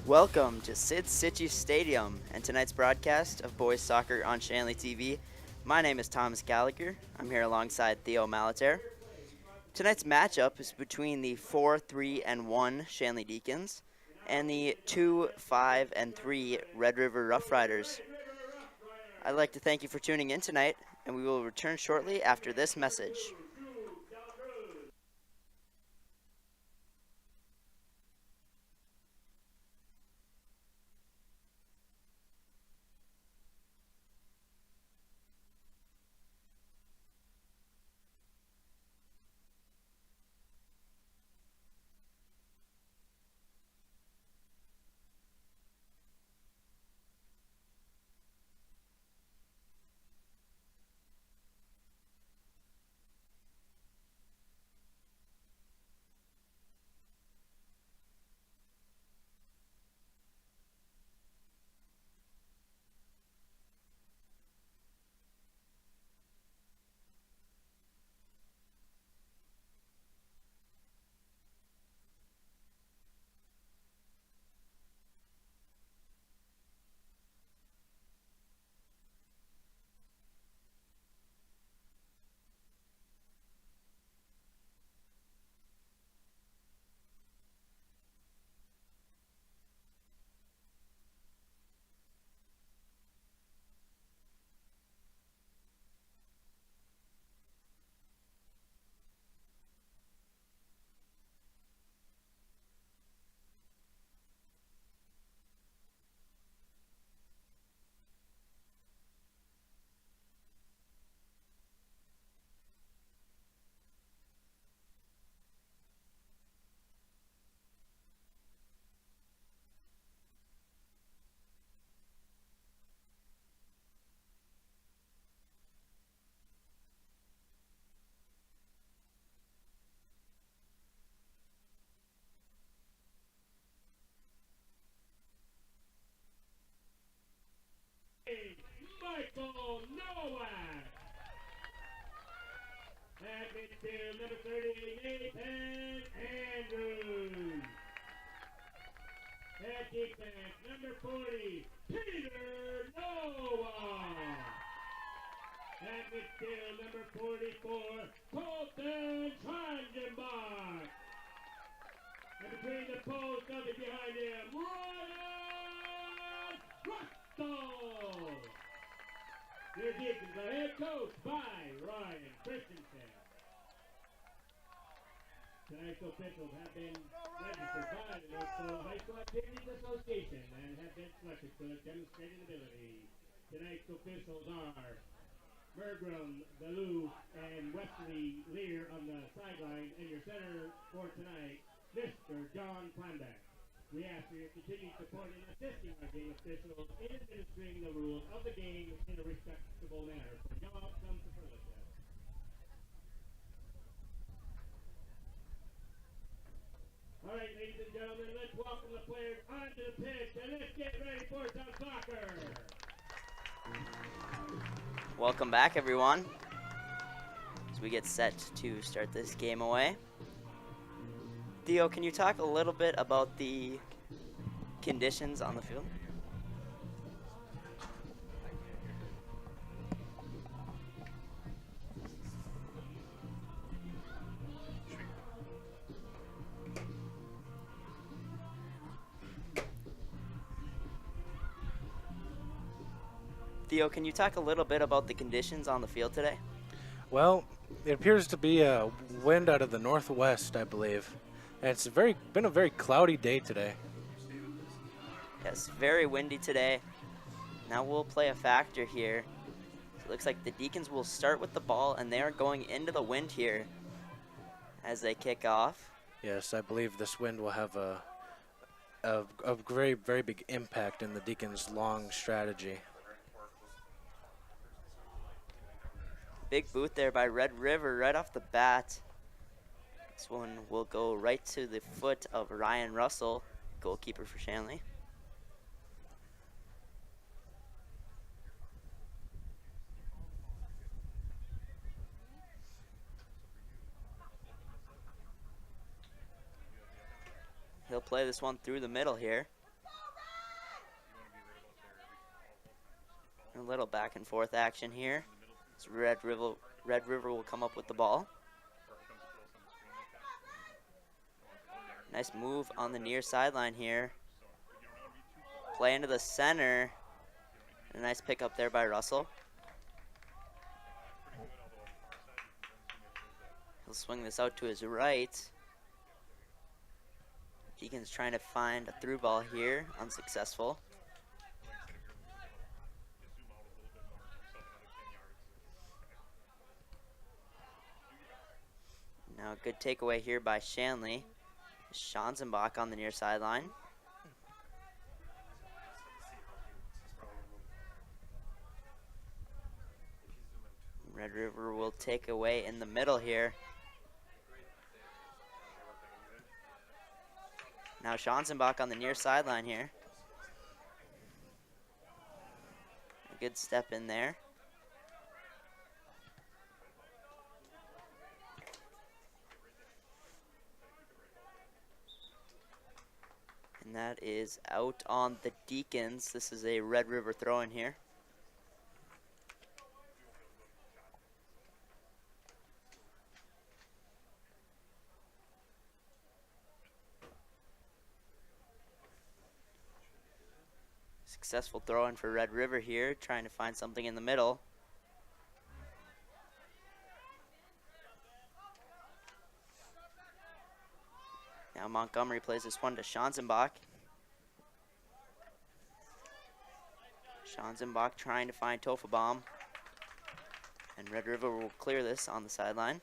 Welcome to Cichy Stadium and tonight's broadcast of boys soccer on Shanley TV. My name is Thomas Gallagher. I'm here alongside Theo Malater. Tonight's matchup is between the 4-3-1 Shanley Deacons and the 2-5-3 Red River Roughriders. I'd like to thank you for tuning in tonight, and we will return shortly after this message. Michael Nowak. At midfield, number 30, Nathan Andrews. At defense, number 40, Peter Nowak. At midfield, number 44, Colton Trangenbach. And between the posts, nothing behind him, Ryan Russell. Your Deacons are head coached by Ryan Christensen. Tonight's officials have been registered by the North High School Activities Association and have been selected for demonstrating ability. Tonight's officials are Mergram, Ballou, and Wesley Lear on the sideline, and your center for tonight, Mr. John Planbeck. We ask for your continued support in assisting our game officials in administering the rules of the game in a respectable manner. For no outcome superlative. All right, ladies and gentlemen, let's welcome the players onto the pitch and let's get ready for some soccer. Welcome back, everyone, as we get set to start this game away. Theo, can you talk a little bit about the conditions on the field? Theo, can you talk a little bit about the conditions on the field today? Well, it appears to be a wind out of the northwest, I believe. And it's been a very cloudy day today. Yes, very windy today. Now we'll play a factor here. So it looks like the Deacons will start with the ball, and they are going into the wind here as they kick off. Yes, I believe this wind will have a very, very big impact in the Deacons' long strategy. Big boot there by Red River right off the bat. This one will go right to the foot of Ryan Russell, goalkeeper for Shanley. He'll play this one through the middle here. A little back and forth action here. As Red River will come up with the ball. Nice move on the near sideline here. Play into the center. A nice pickup there by Russell. He'll swing this out to his right. Deacons trying to find a through ball here, unsuccessful. Now a good takeaway here by Shanley. Schanzenbach on the near sideline. Red River will take away in the middle here. Now Schanzenbach on the near sideline here. A good step in there. And that is out on the Deacons. This is a Red River throw in here. Successful throw in for Red River here, trying to find something in the middle. Now Montgomery plays this one to Schanzenbach. Schanzenbach trying to find Tofenbaum. And Red River will clear this on the sideline.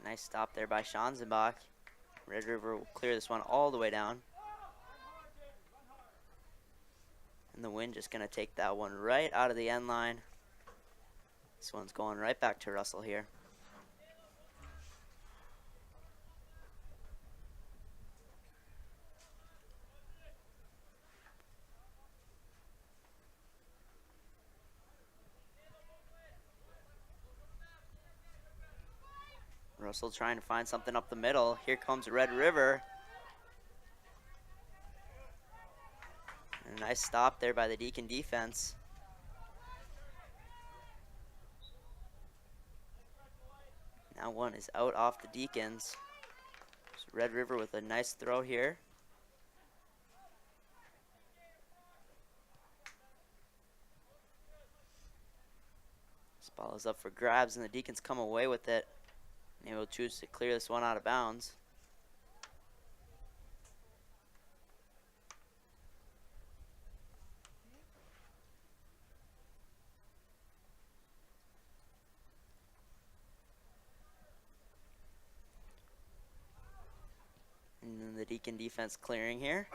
Nice stop there by Schanzenbach. Red River will clear this one all the way down. And the wind just going to take that one right out of the end line. This one's going right back to Russell here. Russell trying to find something up the middle. Here comes Red River. And a nice stop there by the Deacon defense. Now one is out off the Deacons. So Red River with a nice throw here. This ball is up for grabs and the Deacons come away with it. And they will choose to clear this one out of bounds. And then the Deacon defense clearing here.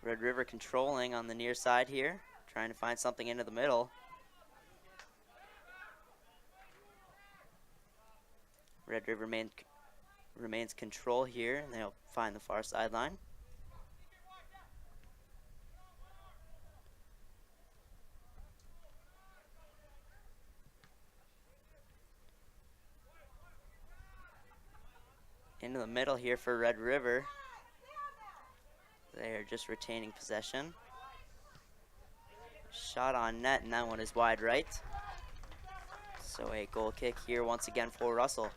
Red River controlling on the near side here, trying to find something into the middle. Red River remains control here, and they'll find the far sideline. Into the middle here for Red River. They are just retaining possession. Shot on net, and that one is wide right. So a goal kick here once again for Russell.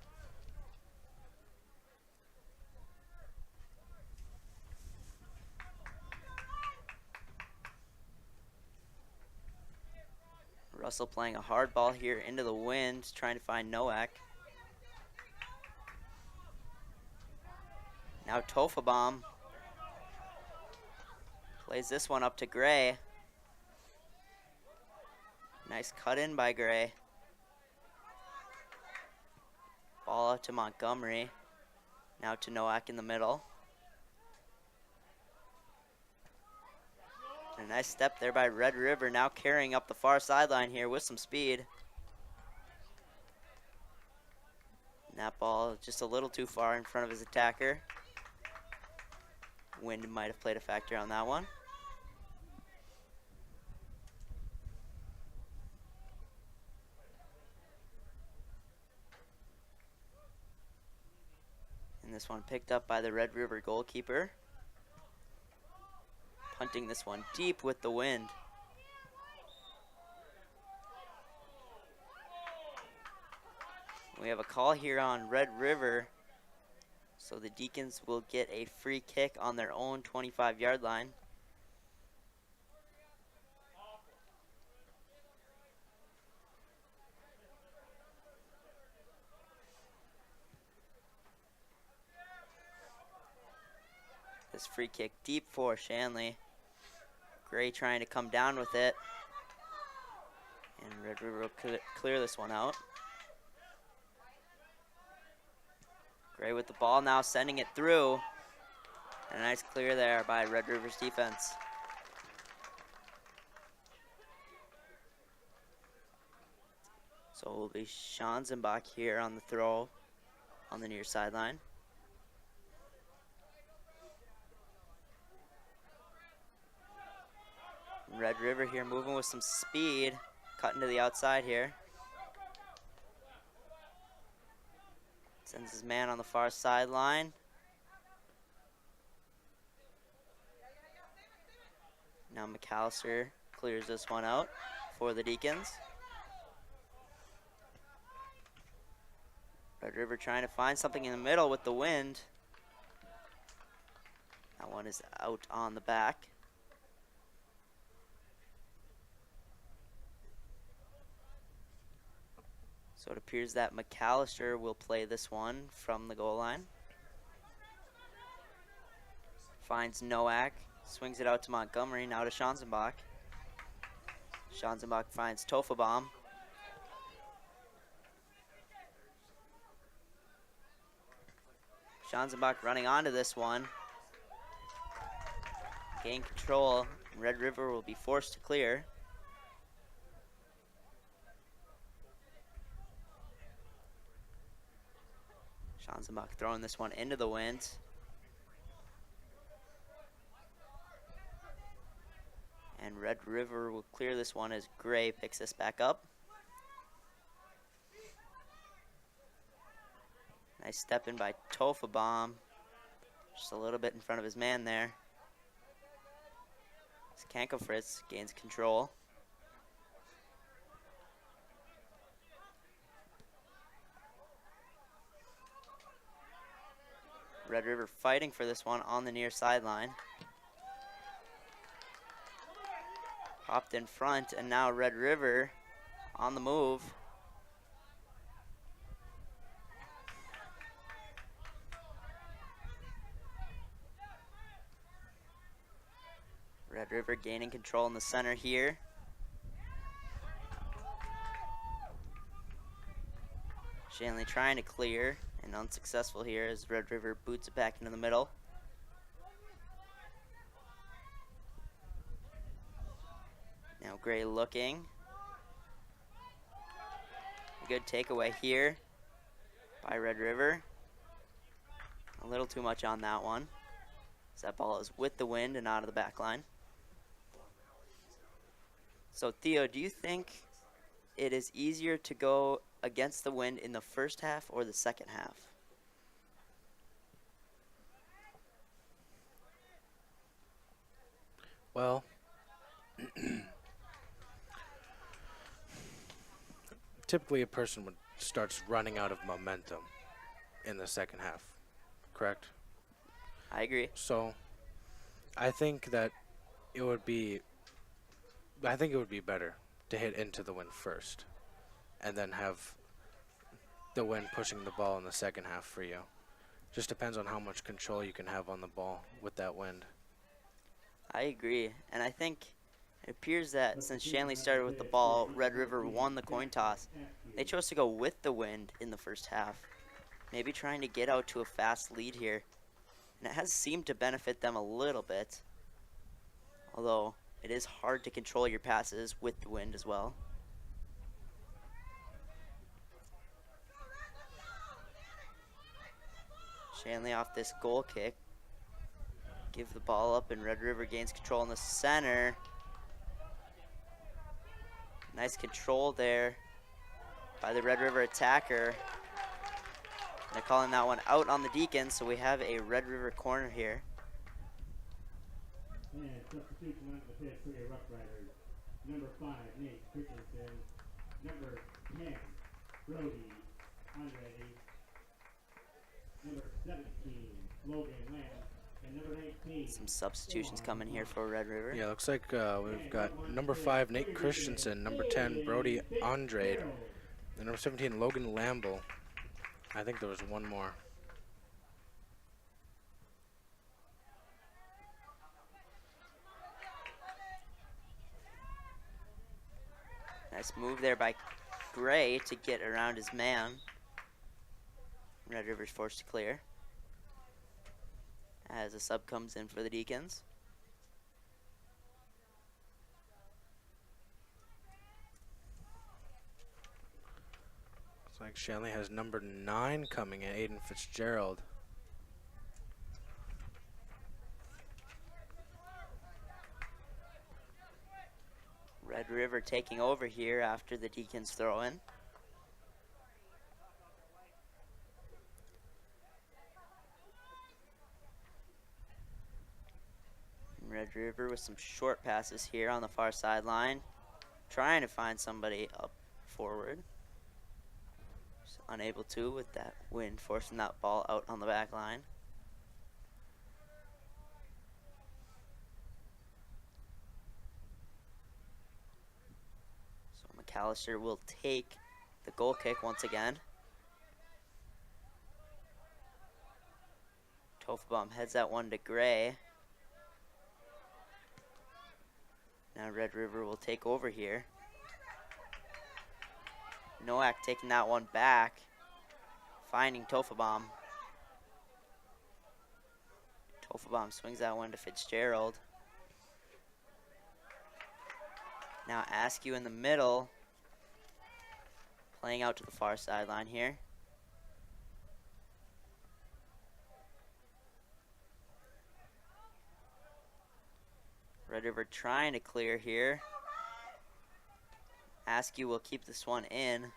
Russell playing a hard ball here into the wind, trying to find Nowak. Now Tofenbaum plays this one up to Gray. Nice cut in by Gray. Ball out to Montgomery. Now to Nowak in the middle. And a nice step there by Red River, now carrying up the far sideline here with some speed. And that ball just a little too far in front of his attacker. Wind might have played a factor on that one. And this one picked up by the Red River goalkeeper. Punting this one deep with the wind. We have a call here on Red River. So the Deacons will get a free kick on their own 25-yard line. This free kick deep for Shanley. Gray trying to come down with it. And Red River will clear this one out. Gray with the ball now, sending it through. And a nice clear there by Red River's defense. So it will be Schanzenbach here on the throw on the near sideline. Red River here moving with some speed, cutting to the outside here. Sends his man on the far sideline. Now McAllister clears this one out for the Deacons. Red River trying to find something in the middle with the wind. That one is out on the back. So it appears that McAllister will play this one from the goal line. Finds Nowak, swings it out to Montgomery, now to Schanzenbach. Schanzenbach finds Tofabom. Schanzenbach running onto this one. Gain control. Red River will be forced to clear. Schanzenbach throwing this one into the wind. And Red River will clear this one as Gray picks this back up. Nice step in by Tofabom. Just a little bit in front of his man there. Kankofritz gains control. Red River fighting for this one on the near sideline. Popped in front, and now Red River on the move. Red River gaining control in the center here. Shanley trying to clear and unsuccessful here as Red River boots it back into the middle. Now Gray looking. A good takeaway here by Red River. A little too much on that one, as that ball is with the wind and out of the back line. So Theo, do you think it is easier to go against the wind in the first half or the second half? Well, typically a person starts running out of momentum in the second half, correct? I agree. So I think that it would be better to hit into the wind first and then have the wind pushing the ball in the second half for you. Just depends on how much control you can have on the ball with that wind. I agree. And I think it appears that since Shanley started with the ball, Red River won the coin toss. They chose to go with the wind in the first half, maybe trying to get out to a fast lead here. And it has seemed to benefit them a little bit, although it is hard to control your passes with the wind as well. Shanley off this goal kick Give the ball up, and Red River gains control in the center. Nice control there by the Red River attacker. They're calling that one out on the Deacons, so we have a Red River corner here. And substitution onto the pitch for your Roughriders. Number 5, Nate Christensen. Number 10, Brody Andre. Number 17, Logan Lamb. And number 19. Some substitutions coming here for Red River. Yeah, looks like we've got number 5, Nate Christensen, number 10, Brody Andrade, and number 17, Logan Lamble. I think there was one more. Nice move there by Gray to get around his man. Red River's forced to clear as a sub comes in for the Deacons. Looks like Shanley has number 9 coming in, Aiden Fitzgerald. Red River taking over here after the Deacons throw in. Red River with some short passes here on the far sideline, trying to find somebody up forward. Just unable to with that wind, forcing that ball out on the back line. So McAllister will take the goal kick once again. Tofenbaum heads that one to Gray. Now Red River will take over here. Nowak taking that one back, finding Tofenbaum. Tofenbaum swings that one to Fitzgerald. Now Askew in the middle, playing out to the far sideline here. Red River trying to clear here. Askew will keep this one in.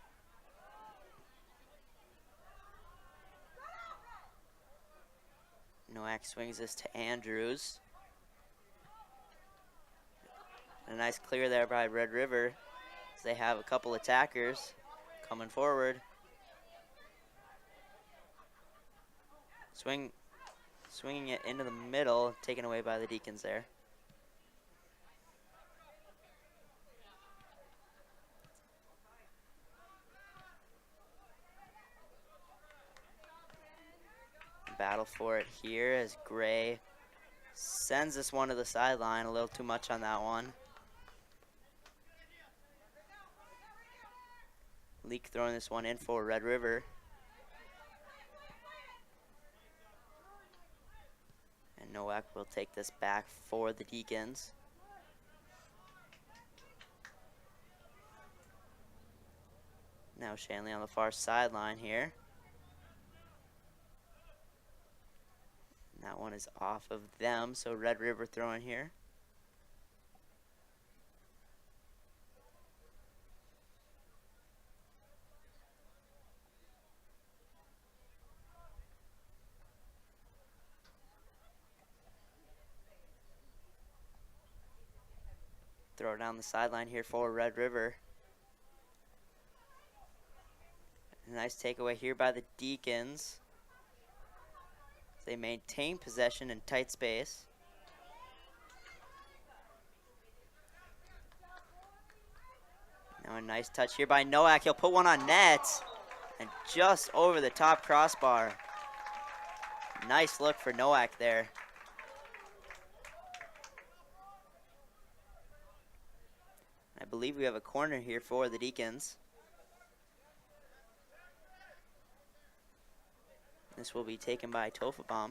Nowak swings this to Andrews. A nice clear there by Red River, as they have a couple attackers coming forward. Swinging it into the middle, taken away by the Deacons there. Battle for it here as Gray sends this one to the sideline. A little too much on that one. Leak throwing this one in for Red River. And Nowak will take this back for the Deacons. Now Shanley on the far sideline here. That one is off of them, so Red River throwing here. Throw it down the sideline here for Red River. A nice takeaway here by the Deacons. They maintain possession in tight space. Now a nice touch here by Nowak. He'll put one on net. And just over the top crossbar. Nice look for Nowak there. I believe we have a corner here for the Deacons. This will be taken by Tofenbaum.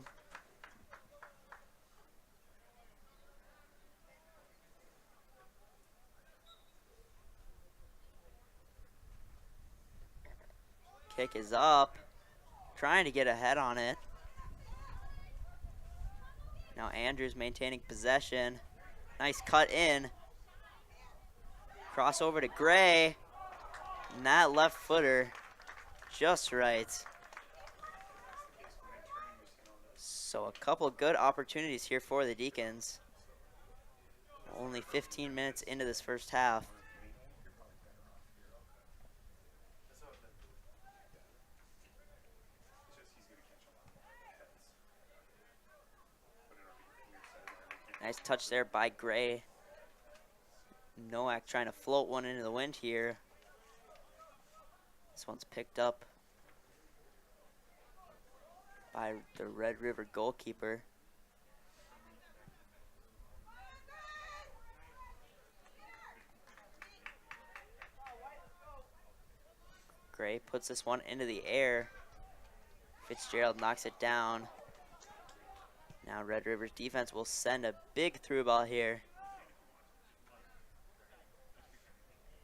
Kick is up. Trying to get ahead on it. Now Andrews maintaining possession. Nice cut in. Cross over to Gray. And that left footer just right. So a couple good opportunities here for the Deacons. Only 15 minutes into this first half. Nice touch there by Gray. Nowak trying to float one into the wind here. This one's picked up by the Red River goalkeeper. Gray puts this one into the air. Fitzgerald knocks it down. Now Red River's defense will send a big through ball here.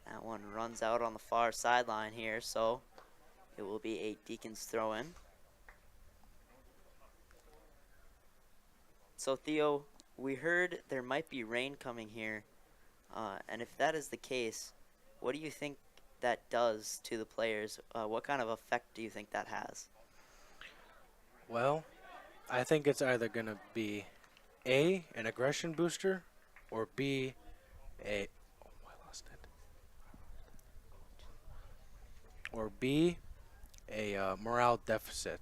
That one runs out on the far sideline here, so it will be a Deacons throw-in. So Theo, we heard there might be rain coming here, and if that is the case, what do you think that does to the players? What kind of effect do you think that has? Well, I think it's either going to be A, an aggression booster, or B, a morale deficit,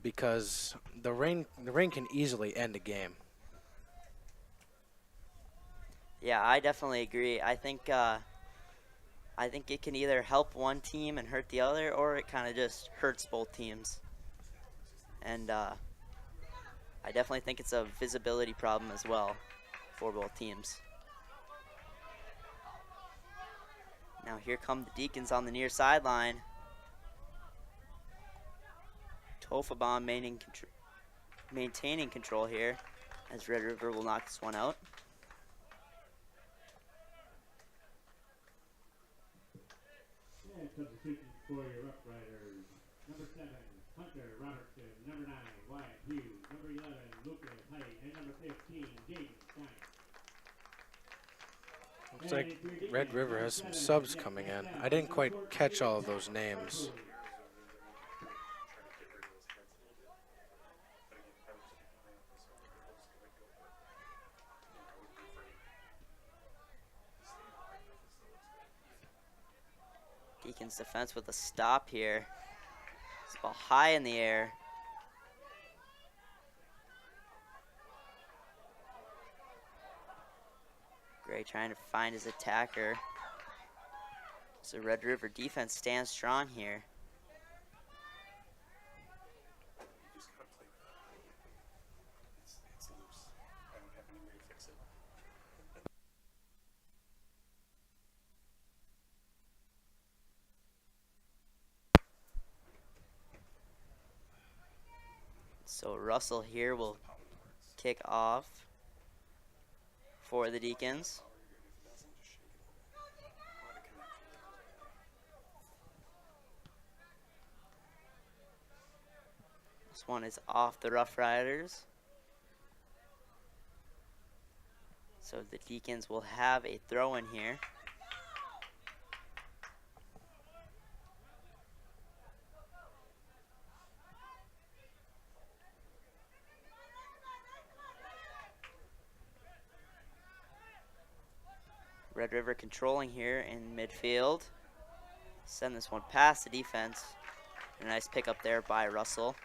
because the rain can easily end a game. Yeah, I definitely agree. I think it can either help one team and hurt the other, or it kind of just hurts both teams. And I definitely think it's a visibility problem as well for both teams. Now here come the Deacons on the near sideline. Tofabon maintaining control here as Red River will knock this one out. And substitution for your Roughriders. Number 7, Hunter Robertson. Number 9, Wyatt Hughes. Number 11, Lucas Height. And number 15, James Stein. Looks like Red River has some subs coming in. I didn't quite catch all of those names. Deacons defense with a stop here. This ball high in the air. Gray trying to find his attacker. So Red River defense stands strong here. So Russell here will kick off for the Deacons. This one is off the Roughriders. So the Deacons will have a throw-in here. Red River controlling here in midfield. Send this one past the defense. A nice pickup there by Russell.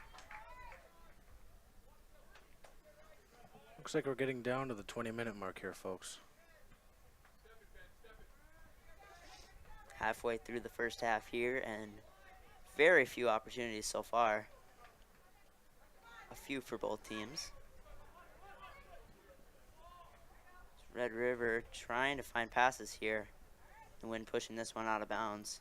Looks like we're getting down to the 20-minute mark here, folks. Halfway through the first half here, and very few opportunities so far. A few for both teams. Red River trying to find passes here. The wind pushing this one out of bounds.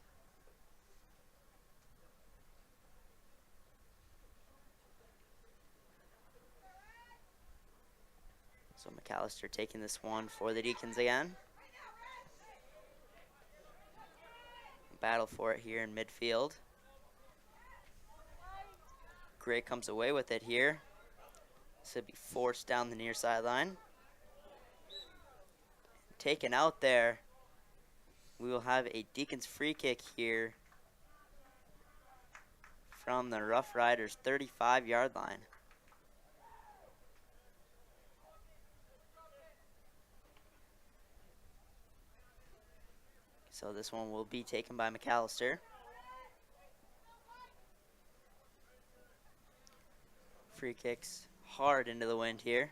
So McAllister taking this one for the Deacons again. Battle for it here in midfield. Gray comes away with it here. This will be forced down the near sideline. Taken out there. We will have a Deacons free kick here from the Roughriders 35-yard line. So this one will be taken by McAllister. Free kicks hard into the wind here.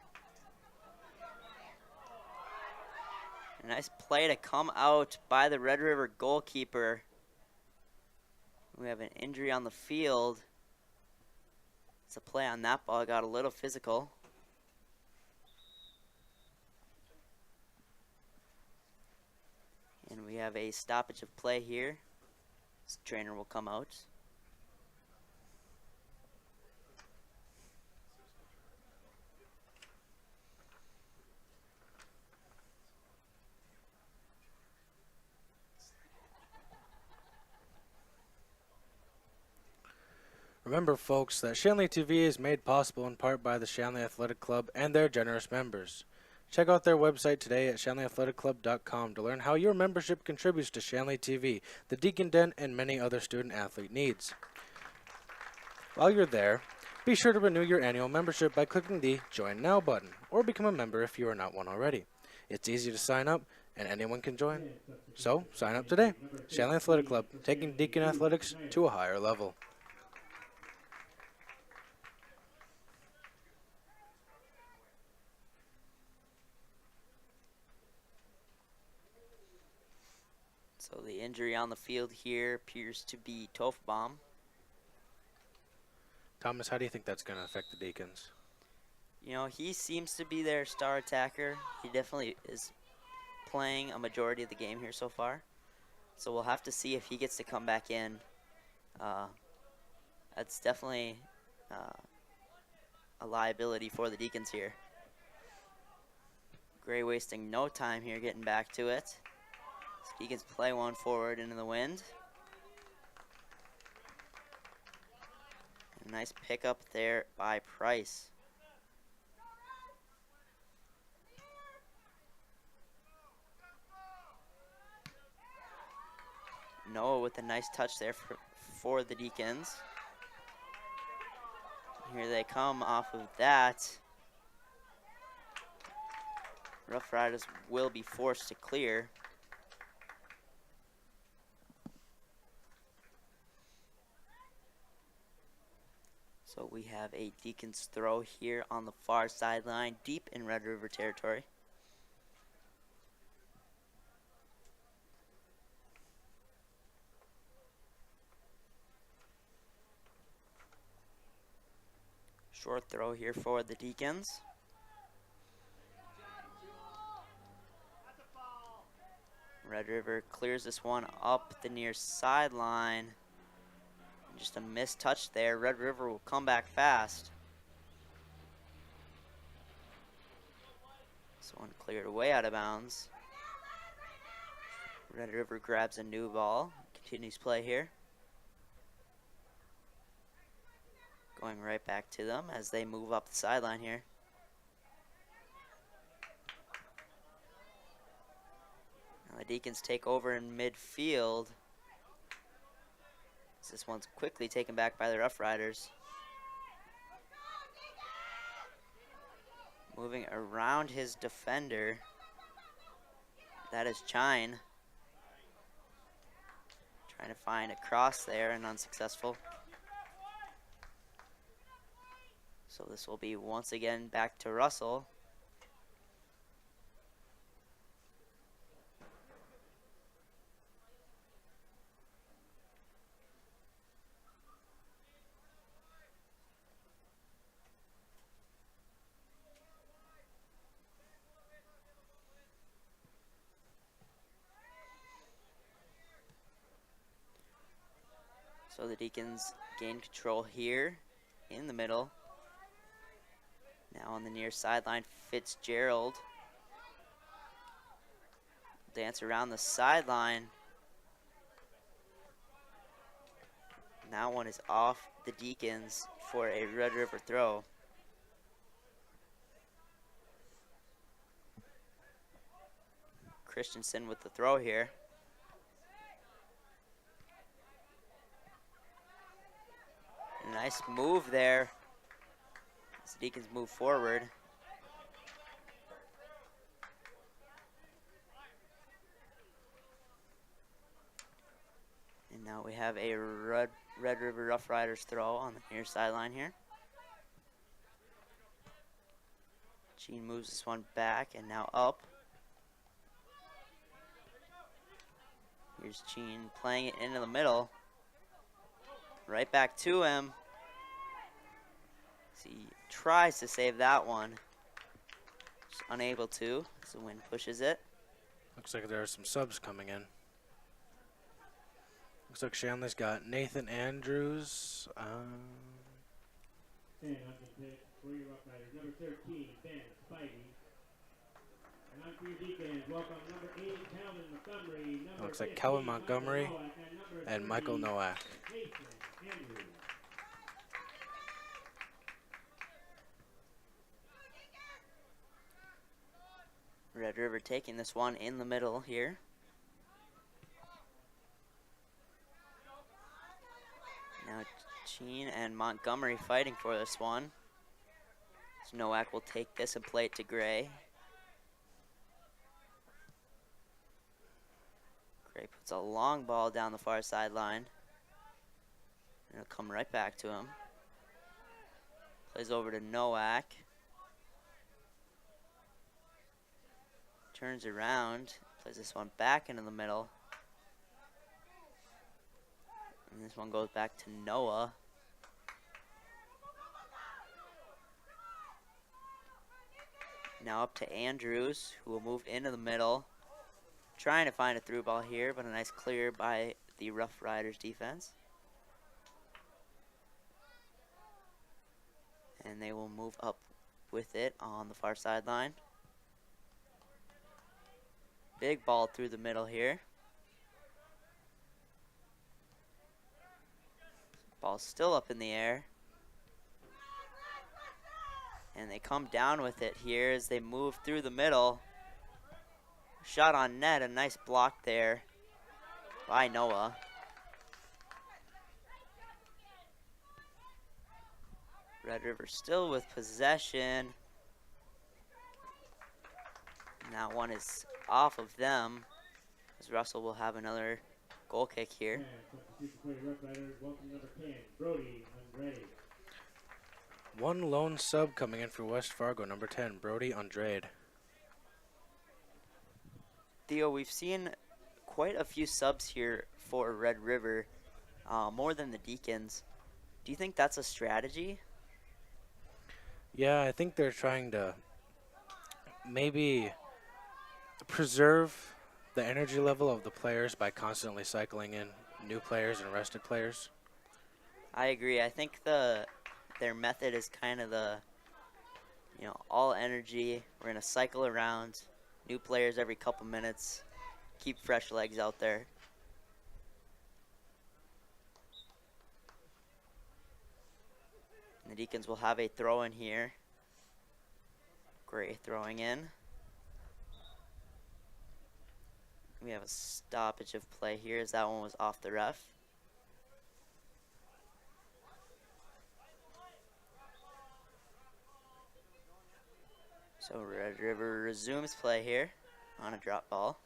A nice play to come out by the Red River goalkeeper. We have an injury on the field. It's a play on that ball, got a little physical. And we have a stoppage of play here. This trainer will come out. Remember, folks, that Shanley TV is made possible in part by the Shanley Athletic Club and their generous members. Check out their website today at shanleyathletic.club.com to learn how your membership contributes to Shanley TV, the Deacon Den, and many other student-athlete needs. While you're there, be sure to renew your annual membership by clicking the Join Now button, or become a member if you are not one already. It's easy to sign up, and anyone can join. So, sign up today. Shanley Athletic Club, taking Deacon athletics to a higher level. So the injury on the field here appears to be Tofbaum. Thomas, how do you think that's going to affect the Deacons? You know, he seems to be their star attacker. He definitely is playing a majority of the game here so far. So we'll have to see if he gets to come back in. That's definitely a liability for the Deacons here. Gray wasting no time here getting back to it. So Deacons play one forward into the wind. A nice pickup there by Price. Noah with a nice touch there for the Deacons. Here they come off of that. Roughriders will be forced to clear. So we have a Deacons throw here on the far sideline, deep in Red River territory. Short throw here for the Deacons. Red River clears this one up the near sideline. Just a missed touch there. Red River will come back fast. This one cleared way out of bounds. Red River grabs a new ball. Continues play here. Going right back to them as they move up the sideline here. Now the Deacons take over in midfield. This one's quickly taken back by the Roughriders. Moving around his defender. That is Chine. Trying to find a cross there and unsuccessful. So this will be once again back to Russell. So the Deacons gain control here in the middle. Now on the near sideline, Fitzgerald. Dance around the sideline. Now one is off the Deacons for a Red River throw. Christensen with the throw here. Nice move there. As the Deacons move forward. And now we have a Red River Roughriders throw on the near sideline here. Gene moves this one back and now up. Here's Gene playing it into the middle. Right back to him. He tries to save that one. Just unable to as the wind pushes it. Looks like there are some subs coming in. Looks like Shanley's got Nathan Andrews. And on the pitch for your Roughriders, number 13, Ben Spidey. And on for your Deacons, welcome number 8, Calvin Montgomery. Number Looks like 15, Calvin Montgomery Michael Nowak, and and Michael 30, Nowak. Nathan Andrews. Red River taking this one in the middle here. Now Gene and Montgomery fighting for this one. So Nowak will take this and play it to Gray. Gray puts a long ball down the far sideline. And it'll come right back to him. Plays over to Nowak. Turns around, plays this one back into the middle. And this one goes back to Noah. Now up to Andrews, who will move into the middle. Trying to find a through ball here, but a nice clear by the Roughriders defense. And they will move up with it on the far sideline. Big ball through the middle here. Ball's still up in the air. And they come down with it here as they move through the middle. Shot on net, a nice block there by Noah. Red River still with possession. And that one is off of them, as Russell will have another goal kick here. One lone sub coming in for West Fargo, number 10, Brody Andrade. Theo, we've seen quite a few subs here for Red River, more than the Deacons. Do you think that's a strategy? Yeah, I think they're trying to maybe preserve the energy level of the players by constantly cycling in new players and rested players. I agree. I think their method is kind of all energy. We're going to cycle around, new players every couple minutes, keep fresh legs out there. And the Deacons will have a throw in here. Gray throwing in. We have a stoppage of play here as that one was off the ref. So Red River resumes play here on a drop ball.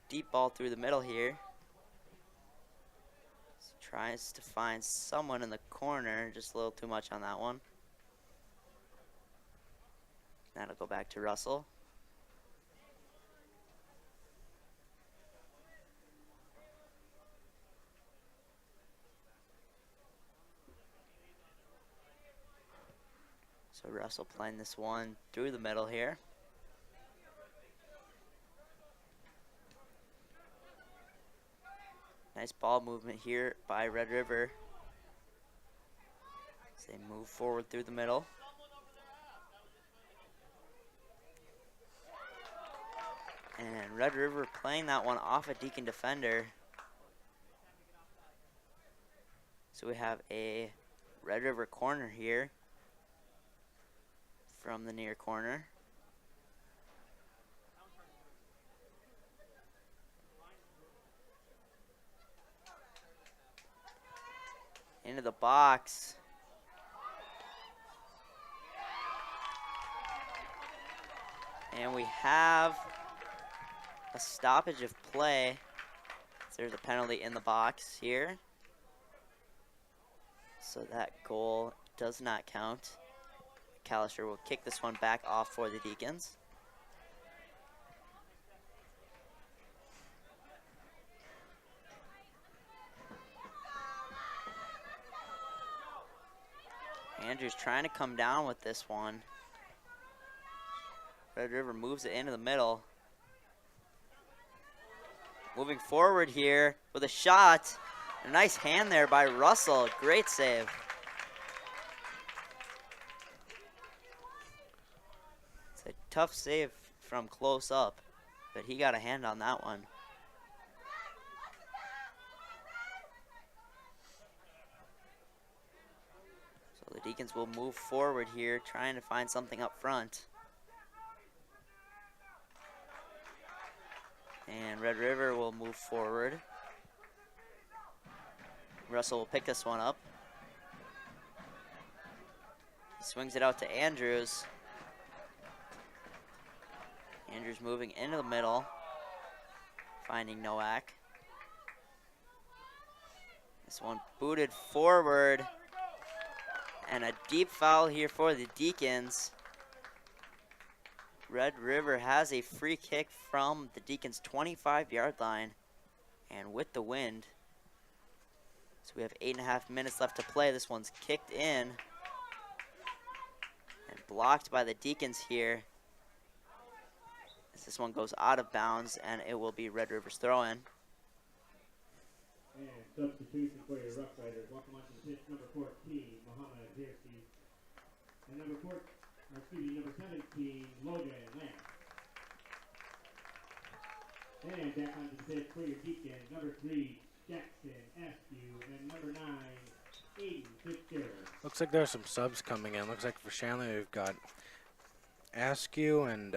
Deep ball through the middle here. Tries to find someone in the corner, just a little too much on that one. That'll go back to Russell. So Russell playing this one through the middle here. Nice ball movement here by Red River as they move forward through the middle. And Red River playing that one off a Deacon defender. So we have a Red River corner here from the near corner. into the box. And we have a stoppage of play. There's a penalty in the box here. So that goal does not count. McAllister will kick this one back off for the Deacons. Andrews trying to come down with this one. Red River moves it into the middle. Moving forward here with a shot. A nice hand there by Russell. Great save. It's a tough save from close up, but he got a hand on that one. So the Deacons will move forward here, trying to find something up front. And Red River will move forward. Russell will pick this one up. He swings it out to Andrews. Andrews moving into the middle, finding Nowak. This one booted forward. And a deep foul here for the Deacons. Red River has a free kick from the Deacons' 25-yard line. And with the wind, so we have 8.5 minutes left to play. This one's kicked in and blocked by the Deacons here. As this one goes out of bounds, and it will be Red River's throw-in. And substitution for your Roughriders. Welcome onto the pitch, number 14, Muhammad Varsity. And number 17, Logan Lamb. And back onto the pitch for your Deacons, number 3, Jackson Askew, and number 9, Aiden Fitzgerald. Looks like there's some subs coming in. Looks like for Shanley we've got Askew and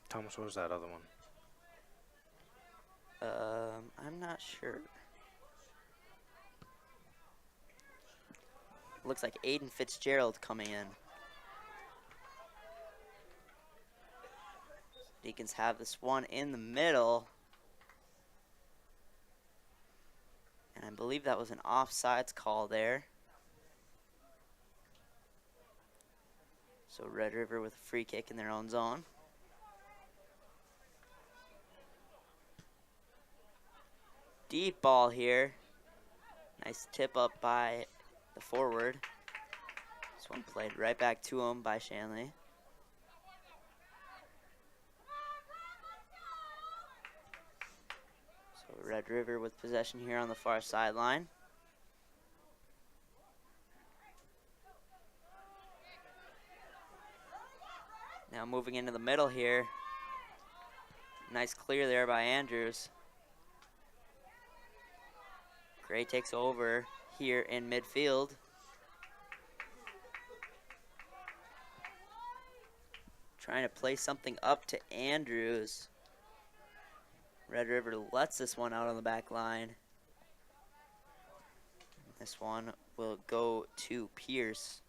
Thomas, what was that other one? I'm not sure. Looks like Aiden Fitzgerald coming in. Deacons have this one in the middle. And I believe that was an offsides call there. So Red River with a free kick in their own zone. Deep ball here. Nice tip up by the forward. This one played right back to him by Shanley. So Red River with possession here on the far sideline. Now moving into the middle here. Nice clear there by Andrews. Gray takes over here in midfield. Trying to play something up to Andrews. Red River lets this one out on the back line. This one will go to Pierce.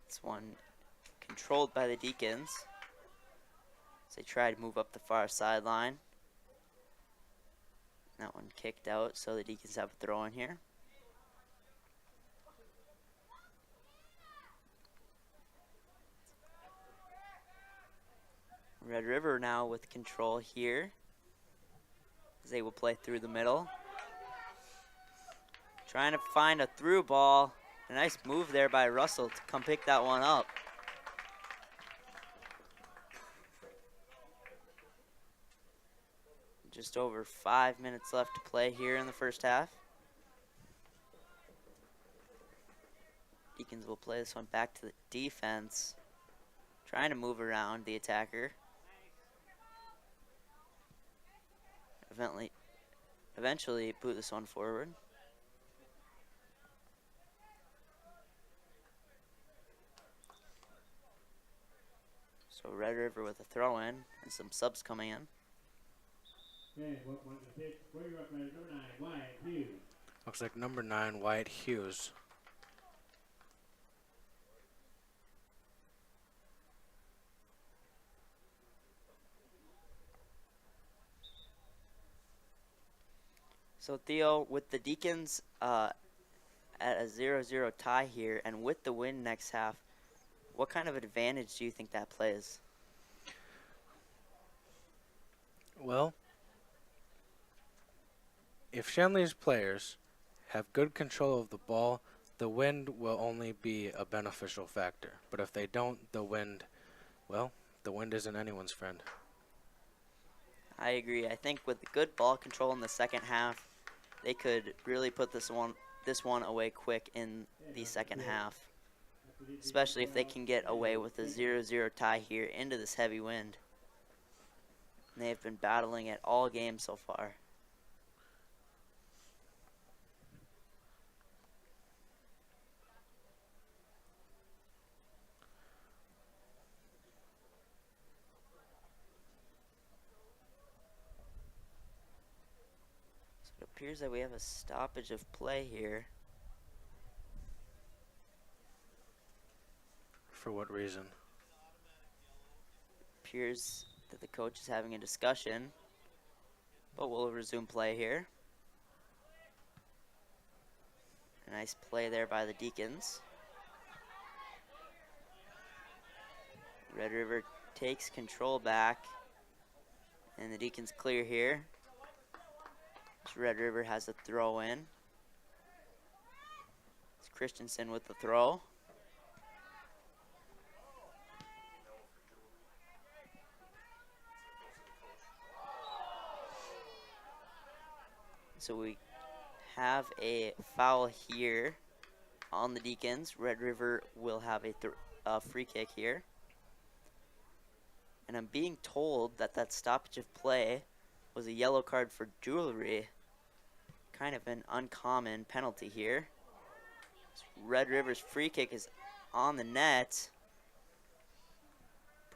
This one controlled by the Deacons as they try to move up the far sideline. That one kicked out, so the Deacons have a throw in here. Red River now with control here as they will play through the middle. Trying to find a through ball. A nice move there by Russell to come pick that one up. Just over 5 minutes left to play here in the first half. Deacons will play this one back to the defense. Trying to move around the attacker. Eventually boot this one forward. So Red River with a throw in and some subs coming in. And what one to the pitch for your Roughriders, number 9, Wyatt Hughes. Looks like number 9, Wyatt Hughes. So Theo, with the Deacons at a 0-0 tie here and with the win next half, what kind of advantage do you think that plays? Well, if Shanley's players have good control of the ball, the wind will only be a beneficial factor. But if they don't, the wind isn't anyone's friend. I agree. I think with good ball control in the second half, they could really put this one away quick in the second half, especially if they can get away with a 0-0 tie here into this heavy wind. And they've been battling it all game so far. So it appears that we have a stoppage of play here. For what reason? Appears that the coach is having a discussion, but we'll resume play here. A nice play there by the Deacons. Red River takes control back, and the Deacons clear here. Red River has a throw in. It's Christensen with the throw. So we have a foul here on the Deacons. Red River will have a free kick here. And I'm being told that that stoppage of play was a yellow card for jewelry. Kind of an uncommon penalty here. Red River's free kick is on the net.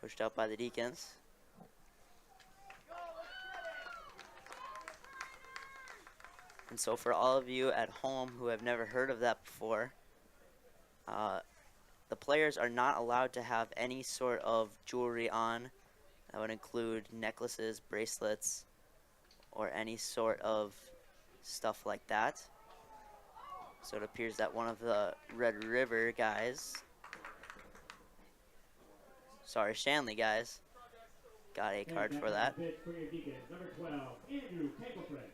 Pushed out by the Deacons. And so for all of you at home who have never heard of that before, the players are not allowed to have any sort of jewelry on. That would include necklaces, bracelets, or any sort of stuff like that. So it appears that one of the Red River guys, Shanley guys, got a card for that. For your Deacons, number 12, Andrew Tanglefred.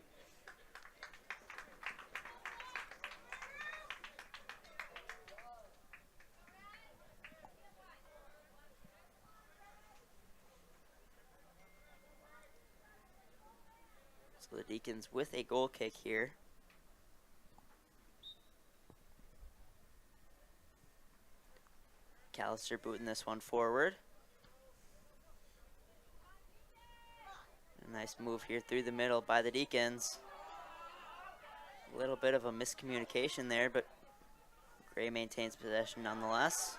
So the Deacons with a goal kick here. Callister booting this one forward. A nice move here through the middle by the Deacons. A little bit of a miscommunication there, but Gray maintains possession nonetheless.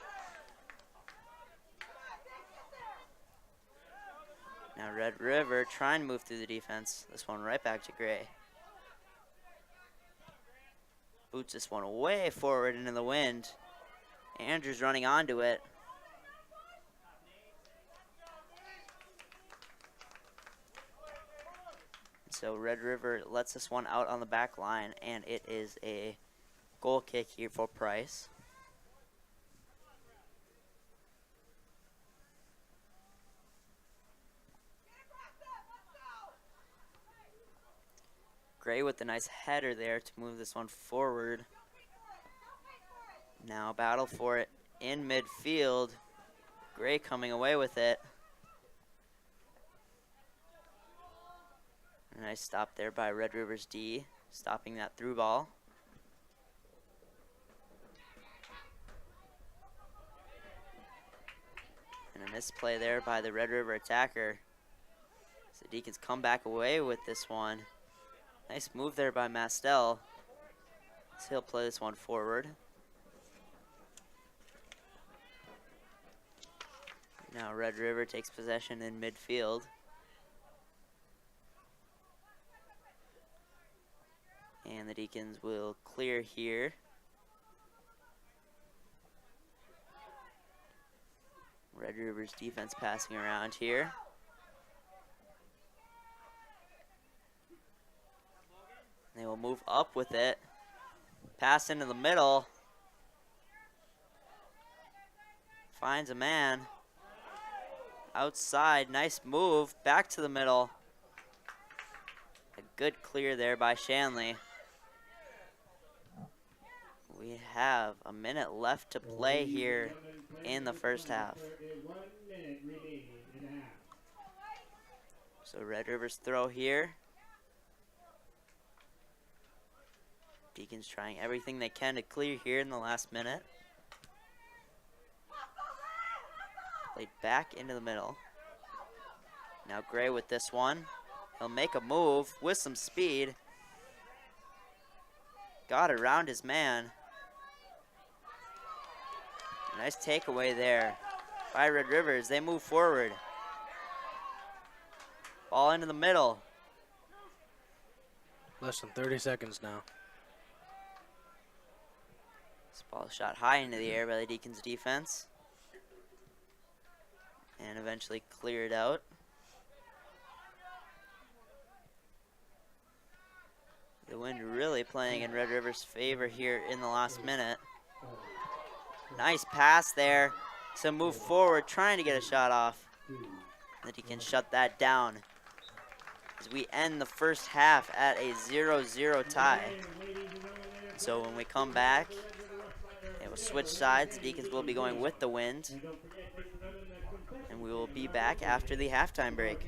Now Red River trying to move through the defense. This one right back to Gray. Boots this one way forward into the wind. Andrews running onto it. So Red River lets this one out on the back line, and it is a goal kick here for Price. Gray with the nice header there to move this one forward. Now battle for it in midfield. Gray coming away with it. A nice stop there by Red River's D, stopping that through ball. And a misplay there by the Red River attacker. So Deacons come back away with this one. Nice move there by Mastel. So he'll play this one forward. Now Red River takes possession in midfield. And the Deacons will clear here. Red River's defense passing around here. They will move up with it. Pass into the middle. Finds a man. Outside, nice move. Back to the middle. A good clear there by Shanley. We have a minute left to play here in the first half. So Red River's throw here. Deacons trying everything they can to clear here in the last minute. Played back into the middle. Now Gray with this one. He'll make a move with some speed. Got around his man. Nice takeaway there by Red Rivers. They move forward. Ball into the middle. Less than 30 seconds now. This ball shot high into the air by the Deacons defense. And eventually cleared out. The wind really playing in Red River's favor here in the last minute. Nice pass there to move forward, trying to get a shot off. That he can shut that down as we end the first half at a 0-0 tie. So when we come back, it will switch sides. The Deacons will be going with the wind. And we will be back after the halftime break.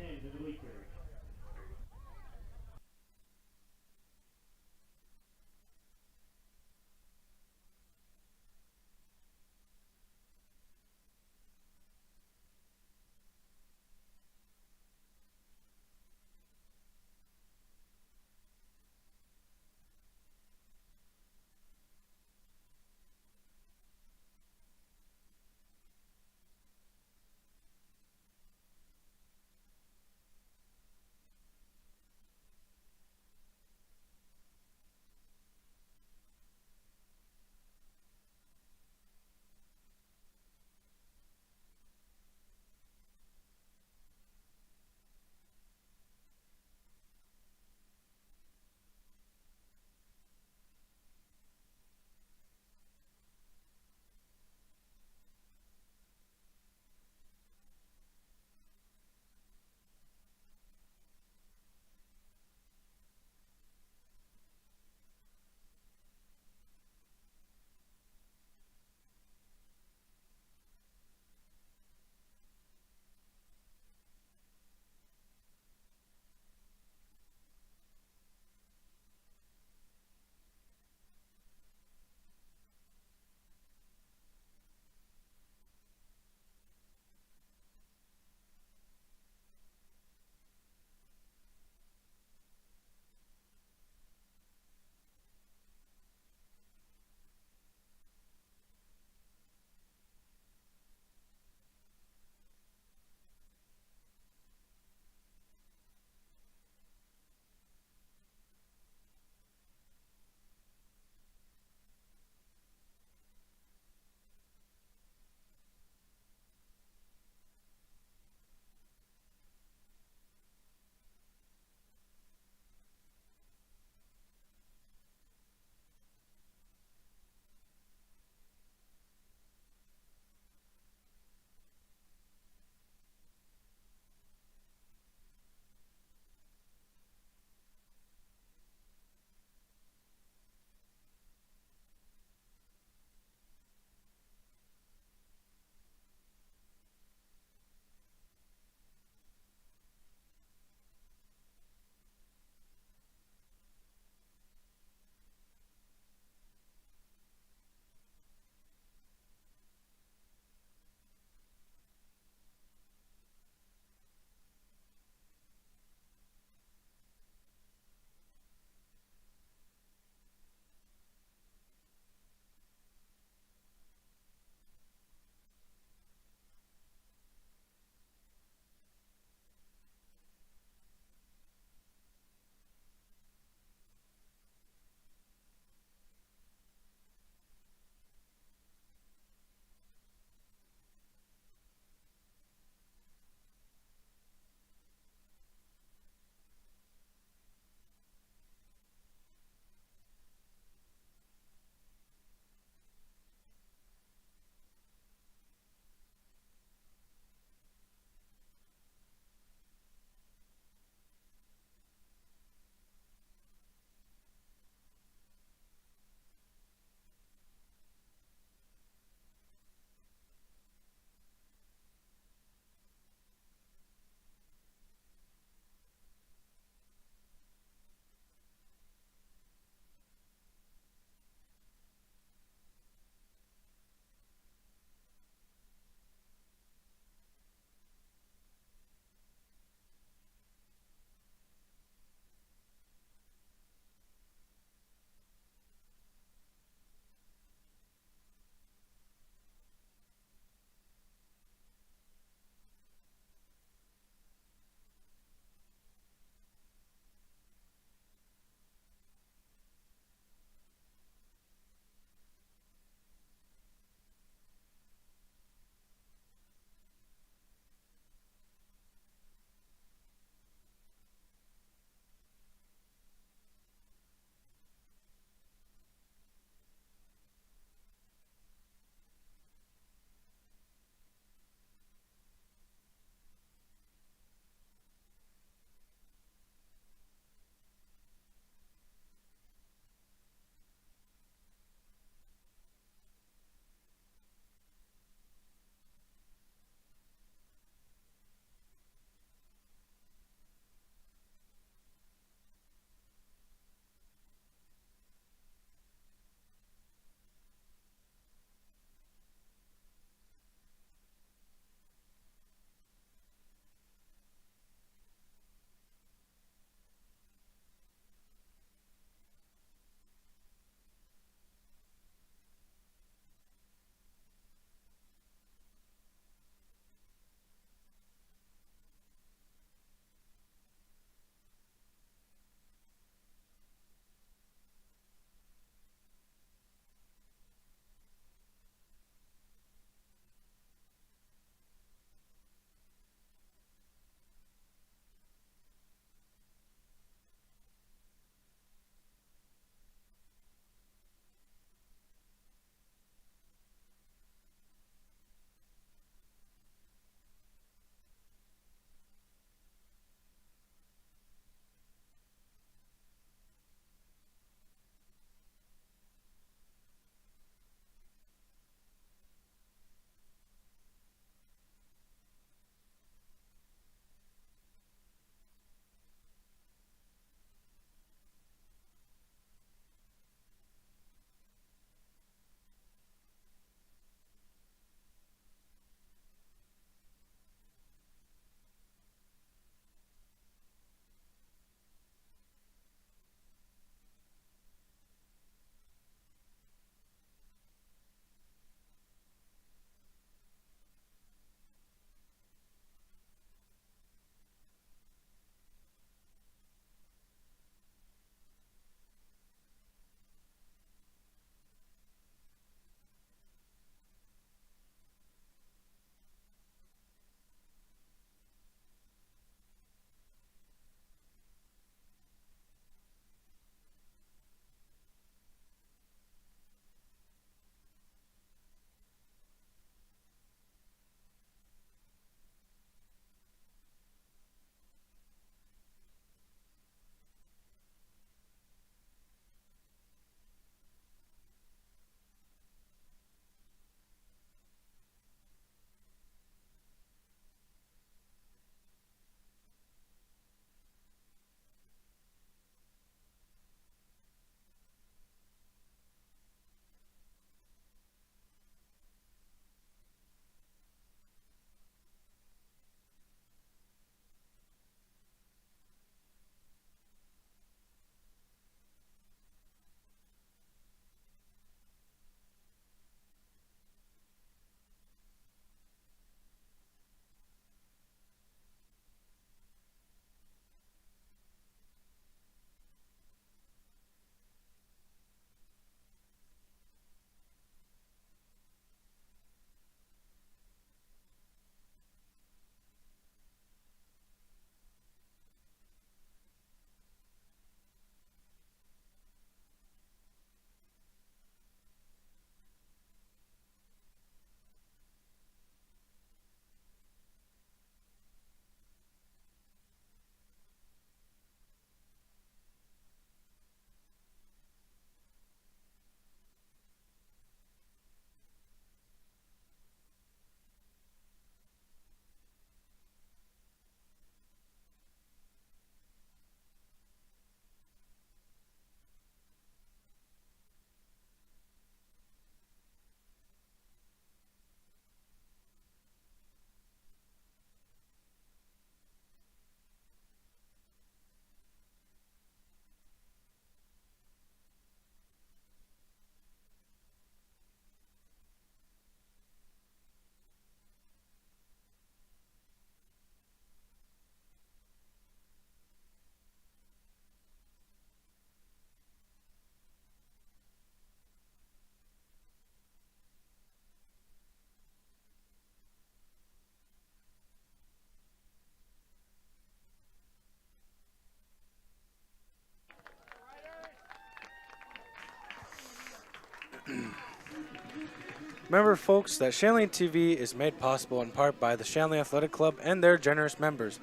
Remember, folks, that Shanley TV is made possible in part by the Shanley Athletic Club and their generous members.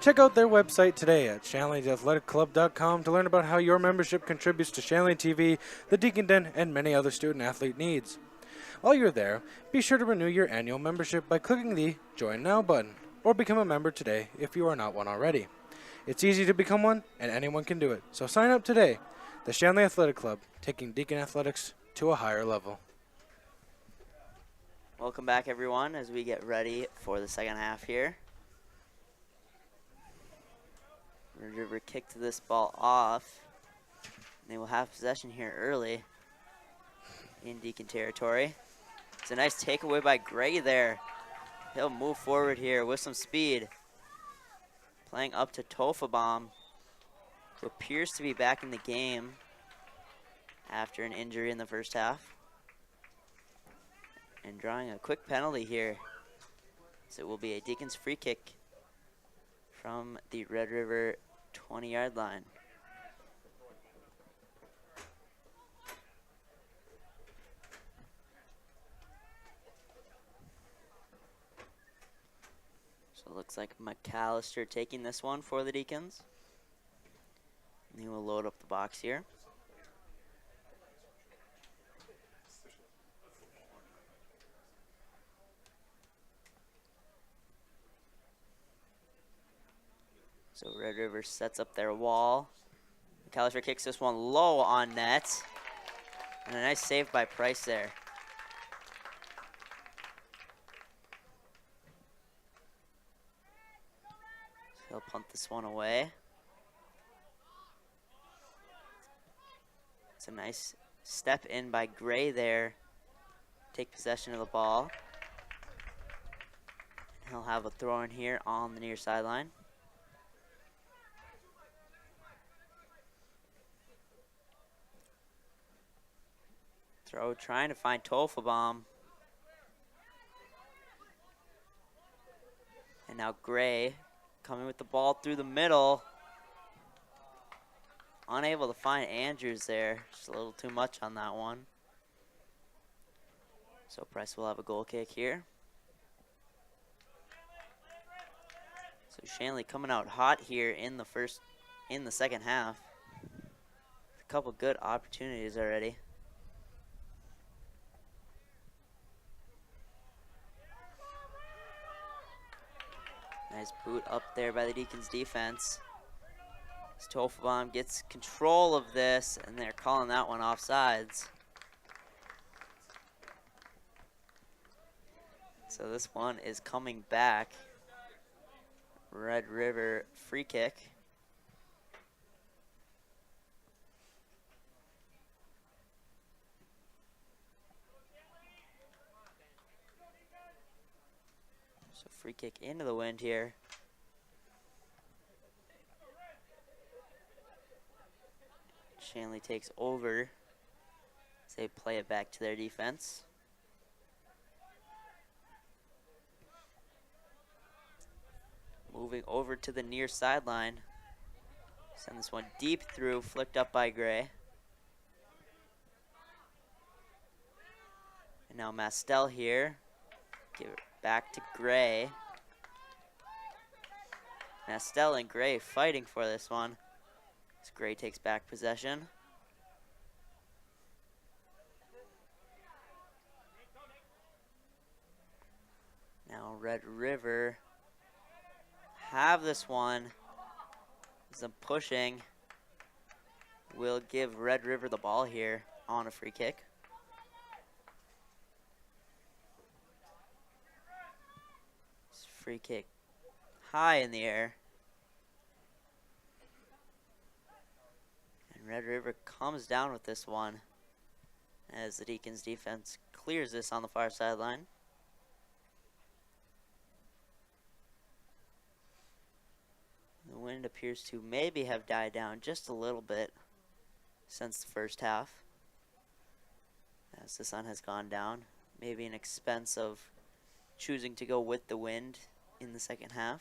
Check out their website today at shanleyathletic.com to learn about how your membership contributes to Shanley TV, the Deacon Den, and many other student-athlete needs. While you're there, be sure to renew your annual membership by clicking the Join Now button, or become a member today if you are not one already. It's easy to become one, and anyone can do it, so sign up today. The Shanley Athletic Club, taking Deacon athletics to a higher level. Welcome back, everyone, as we get ready for the second half here. Red River kicked this ball off. They will have possession here early in Deacon territory. It's a nice takeaway by Gray there. He'll move forward here with some speed. Playing up to Tofabom, who appears to be back in the game after an injury in the first half. And drawing a quick penalty here. So it will be a Deacons free kick from the Red River 20-yard line. So it looks like McAllister taking this one for the Deacons. And he will load up the box here. So Red River sets up their wall. McAllister kicks this one low on net. And a nice save by Price there. So he'll punt this one away. It's a nice step in by Gray there. Take possession of the ball. He'll have a throw in here on the near sideline. Throw trying to find Tofabom. And now Gray coming with the ball through the middle. Unable to find Andrews there. Just a little too much on that one. So Price will have a goal kick here. So Shanley coming out hot here in the second half. A couple good opportunities already. Nice boot up there by the Deacons defense. Tofabom gets control of this, and they're calling that one offsides. So this one is coming back. Red River free kick. So free kick into the wind here. Shanley takes over as they play it back to their defense. Moving over to the near sideline. Send this one deep through, flicked up by Gray. And now Mastel here. Give it back to Gray. Mastel and Gray fighting for this one. As Gray takes back possession. Now Red River have this one. Some pushing. Will give Red River the ball here on a free kick. Free kick high in the air. And Red River comes down with this one as the Deacons defense clears this on the far sideline. The wind appears to maybe have died down just a little bit since the first half, as the sun has gone down. Maybe an expense of choosing to go with the wind in the second half.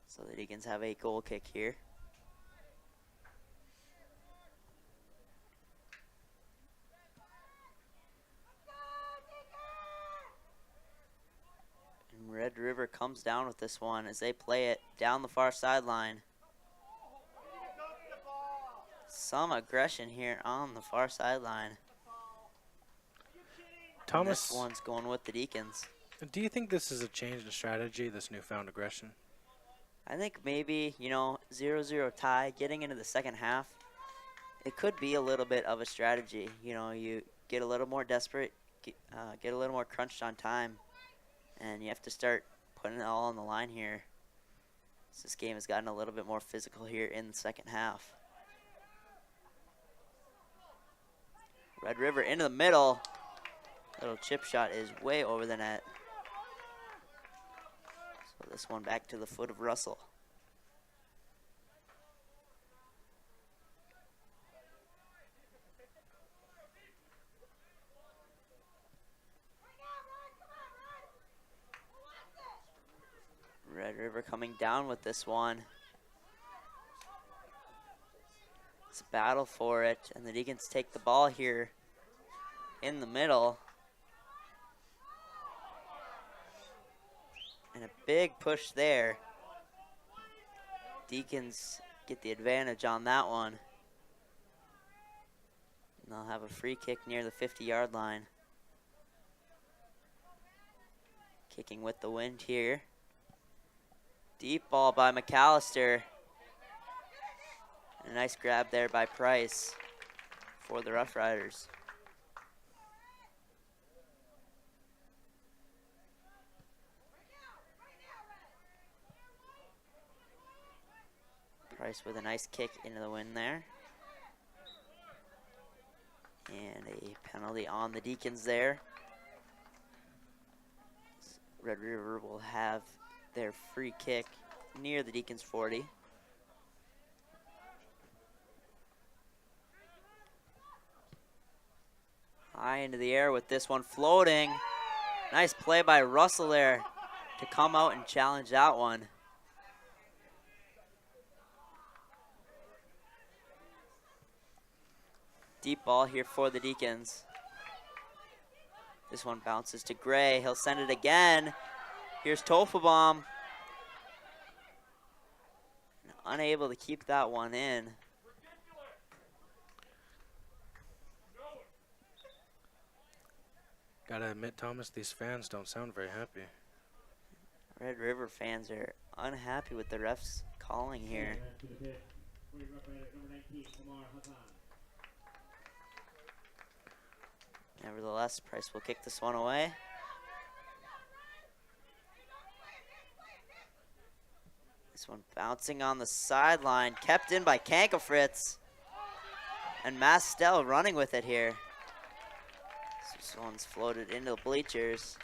So the Deacons have a goal kick here. comes down with this one as they play it down the far sideline. Some aggression here on the far sideline. Thomas, This one's going with the Deacons. do you think this is a change in strategy, this newfound aggression? I think maybe, 0-0 tie, getting into the second half, it could be a little bit of a strategy. You get a little more desperate, get a little more crunched on time, and you have to start putting it all on the line here. So this game has gotten a little bit more physical here in the second half. Red River into the middle. Little chip shot is way over the net. So this one back to the foot of Russell. Red River coming down with this one. It's a battle for it, and the Deacons take the ball here in the middle. And a big push there. Deacons get the advantage on that one. And they'll have a free kick near the 50-yard line. Kicking with the wind here. Deep ball by McAllister. A nice grab there by Price for the Roughriders. Price with a nice kick into the wind there. And a penalty on the Deacons there. Red River will have their free kick near the Deacons 40. High into the air with this one floating. Nice play by Russell there to come out and challenge that one. Deep ball here for the Deacons. This one bounces to Gray. He'll send it again. Here's Tofenbaum. Unable to keep that one in. Gotta admit, Thomas, these fans don't sound very happy. Red River fans are unhappy with the refs calling here. Nevertheless, Price will kick this one away. This one bouncing on the sideline, kept in by Kankafritz. And Mastel running with it here. This one's floated into the bleachers.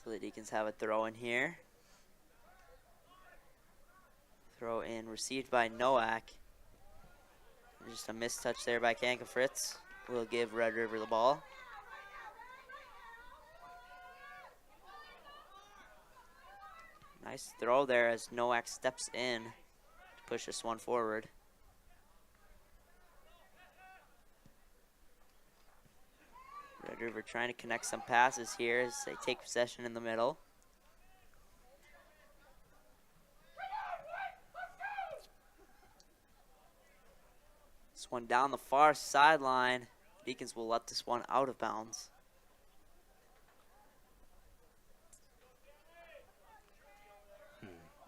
So the Deacons have a throw in here. Throw in received by Nowak. Just a mistouch there by Kankafritz. Will give Red River the ball. Nice throw there as Nowak steps in to push this one forward. Red River trying to connect some passes here as they take possession in the middle. This one down the far sideline. Deacons will let this one out of bounds.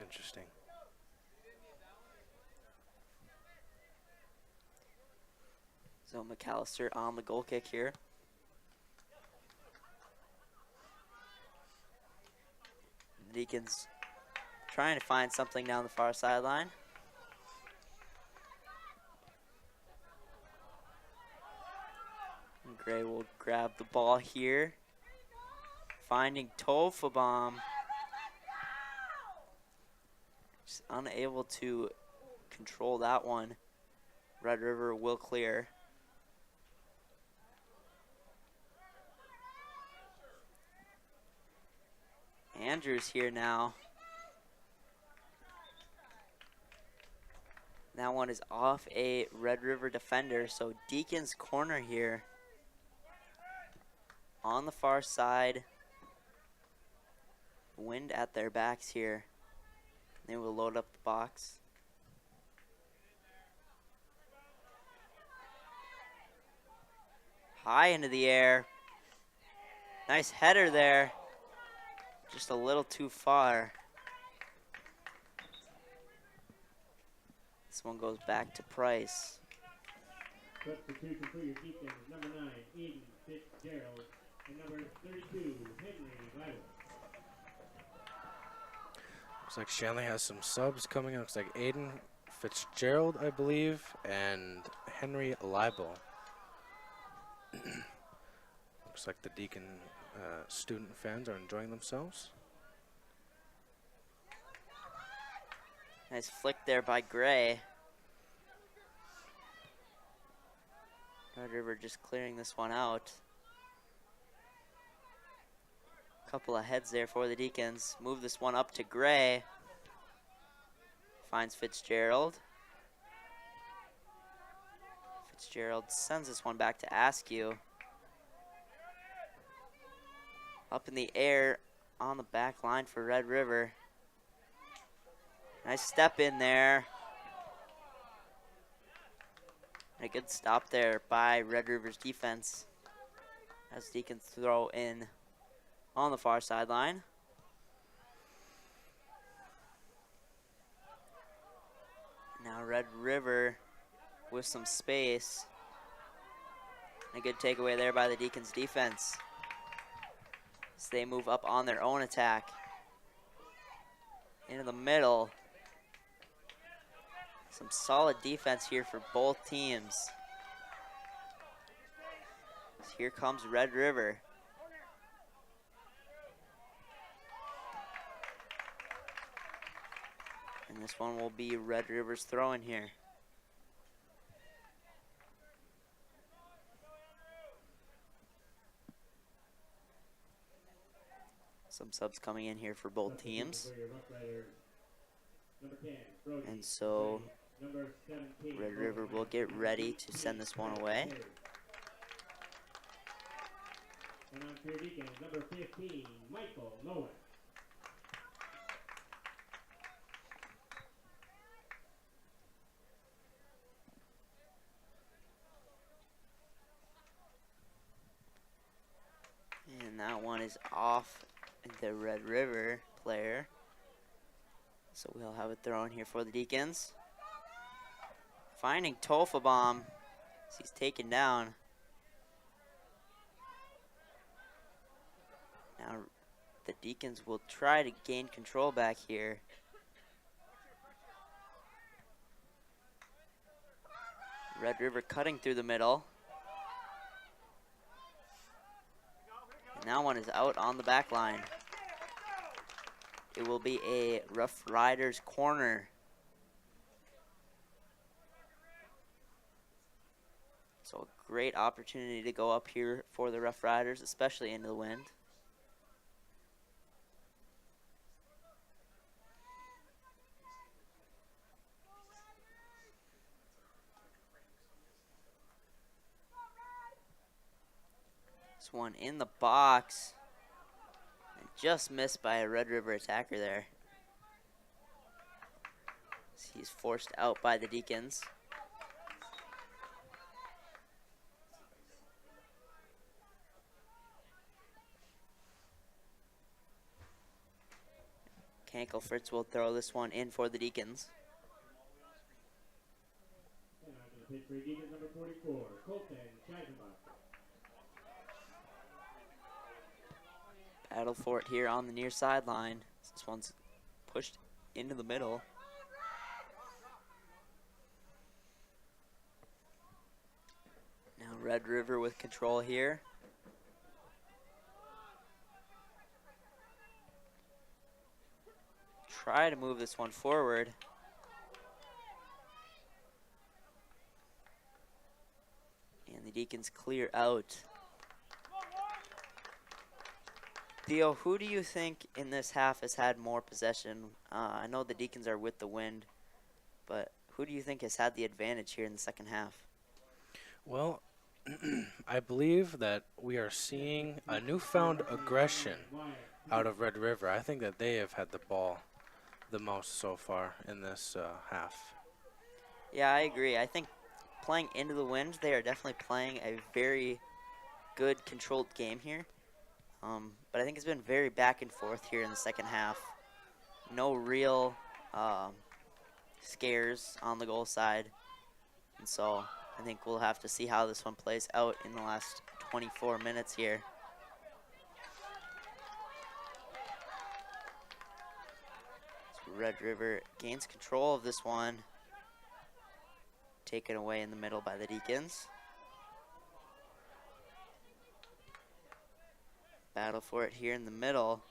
Interesting. So McAllister on the goal kick here. Deacons trying to find something down the far sideline. And Gray will grab the ball here. Finding Tofenbaum. Just unable to control that one. Red River will clear. Andrews here now. That one is off a Red River defender, so Deacons corner here. On the far side. Wind at their backs here. They will load up the box. High into the air. Nice header there. Just a little too far. This one goes back to Price. Substitution for your Deacons, number 9, Aiden Fitzgerald, and number 32, Henry Lytle. Looks like Shanley has some subs coming in. Looks like Aiden Fitzgerald, I believe, and Henry Leibel. Looks like the Deacon student fans are enjoying themselves. Nice flick there by Gray. Red River just clearing this one out. Couple of heads there for the Deacons. Move this one up to Gray. Finds Fitzgerald. Fitzgerald sends this one back to Askew. Up in the air on the back line for Red River. Nice step in there. And a good stop there by Red River's defense. As Deacons throw in on the far sideline. Now Red River with some space. And a good takeaway there by the Deacons defense. As they move up on their own attack. Into the middle. Some solid defense here for both teams. So here comes Red River. And this one will be Red River's throw-in here. Some subs coming in here for both teams. And so Red River will get ready to send this one away. And on to your Deacons, number 15, Michael Noah. And that one is off the Red River player. So we'll have it thrown here for the Deacons. Finding Tofabom. He's taken down. Now the Deacons will try to gain control back here. Red River cutting through the middle. And that one is out on the back line. It will be a Roughriders corner. So a great opportunity to go up here for the Roughriders, especially into the wind. This one in the box. And just missed by a Red River attacker there. He's forced out by the Deacons. Kankelfritz will throw this one in for the Deacons. And on to the pitch for your Deacons, number 44, Colton Scheisenbach. Battle for it here on the near sideline. This one's pushed into the middle. Now Red River with control here. Try to move this one forward. And the Deacons clear out. Theo, who do you think in this half has had more possession? I know the Deacons are with the wind, but who do you think has had the advantage here in the second half? Well, I believe that we are seeing a newfound aggression out of Red River. I think that they have had the ball the most so far in this half. Yeah, I agree. I think playing into the wind, they are definitely playing a very good, controlled game here. But I think it's been very back and forth here in the second half. No real scares on the goal side. And so I think we'll have to see how this one plays out in the last 24 minutes here. So Red River gains control of this one. Taken away in the middle by the Deacons. Battle for it here in the middle.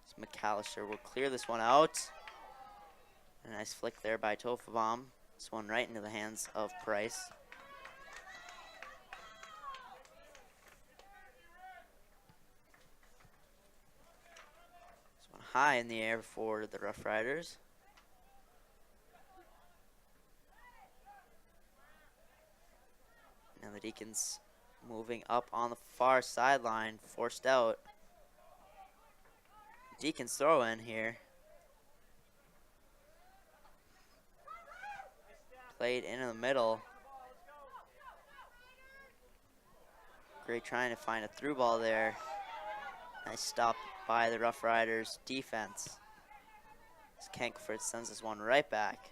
So McAllister will clear this one out. A nice flick there by Tofabom. This one right into the hands of Price. This one high in the air for the Roughriders. Now the Deacons moving up on the far sideline, forced out. Deacons throw in here. Played into the middle. Great trying to find a through ball there. Nice stop by the Roughriders defense. Kankford sends this one right back.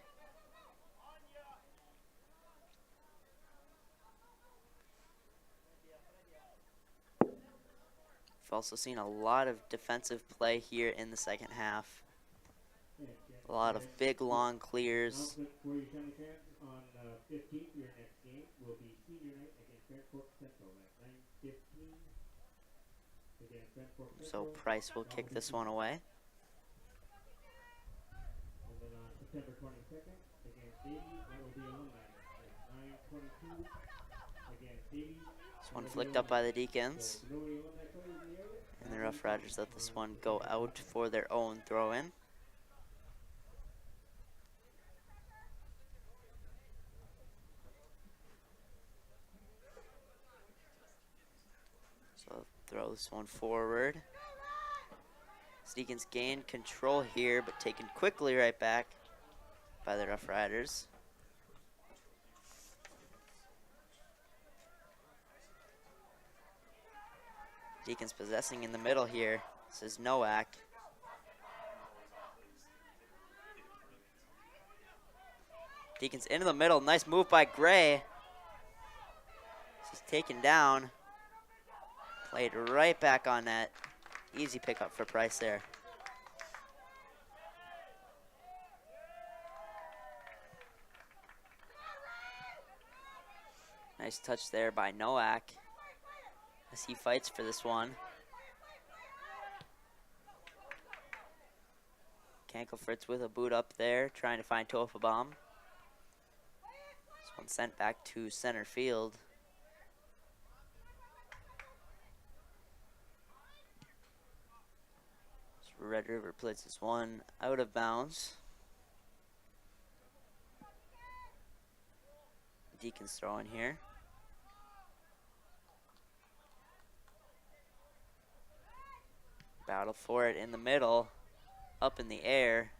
We've also seen a lot of defensive play here in the second half. A lot of big, long clears. For your Shanley fans, on 15th, your next game will be senior night against Fairport Central at 9:15 against Fairport So Central. Price will kick this one away. And then on September 22nd against Davies, that will be alumni at 9:22 against Davies. This one flicked up by the Deacons. So, if you know any alumni players in the area, And the Roughriders let this one go out for their own throw-in. So throw this one forward. Deacons gain control here, but taken quickly right back by the Roughriders. Deacons possessing in the middle here. This is Nowak. Deacons into the middle. Nice move by Gray. This is taken down. Played right back on net. Easy pickup for Price there. Nice touch there by Nowak as he fights for this one. Kankelfritz with a boot up there, trying to find Tofabom. This one sent back to center field. So Red River plays this one out of bounds. Deacons throwing here. Battle for it in the middle, up in the air.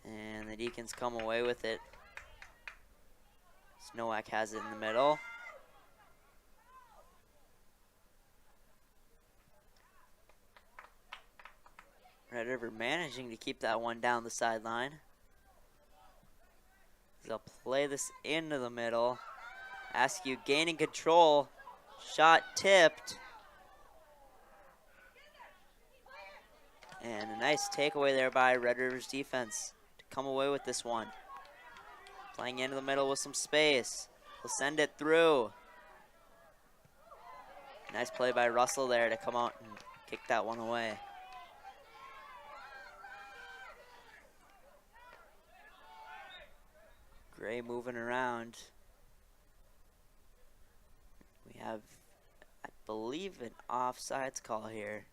And the Deacons come away with it. Nowak has it in the middle. Red River managing to keep that one down the sideline. They'll play this into the middle. Askew gaining control. Shot tipped. And a nice takeaway there by Red River's defense to come away with this one. Playing into the middle with some space. He'll send it through. Nice play by Russell there to come out and kick that one away. Gray moving around. We have, I believe, an offsides call here.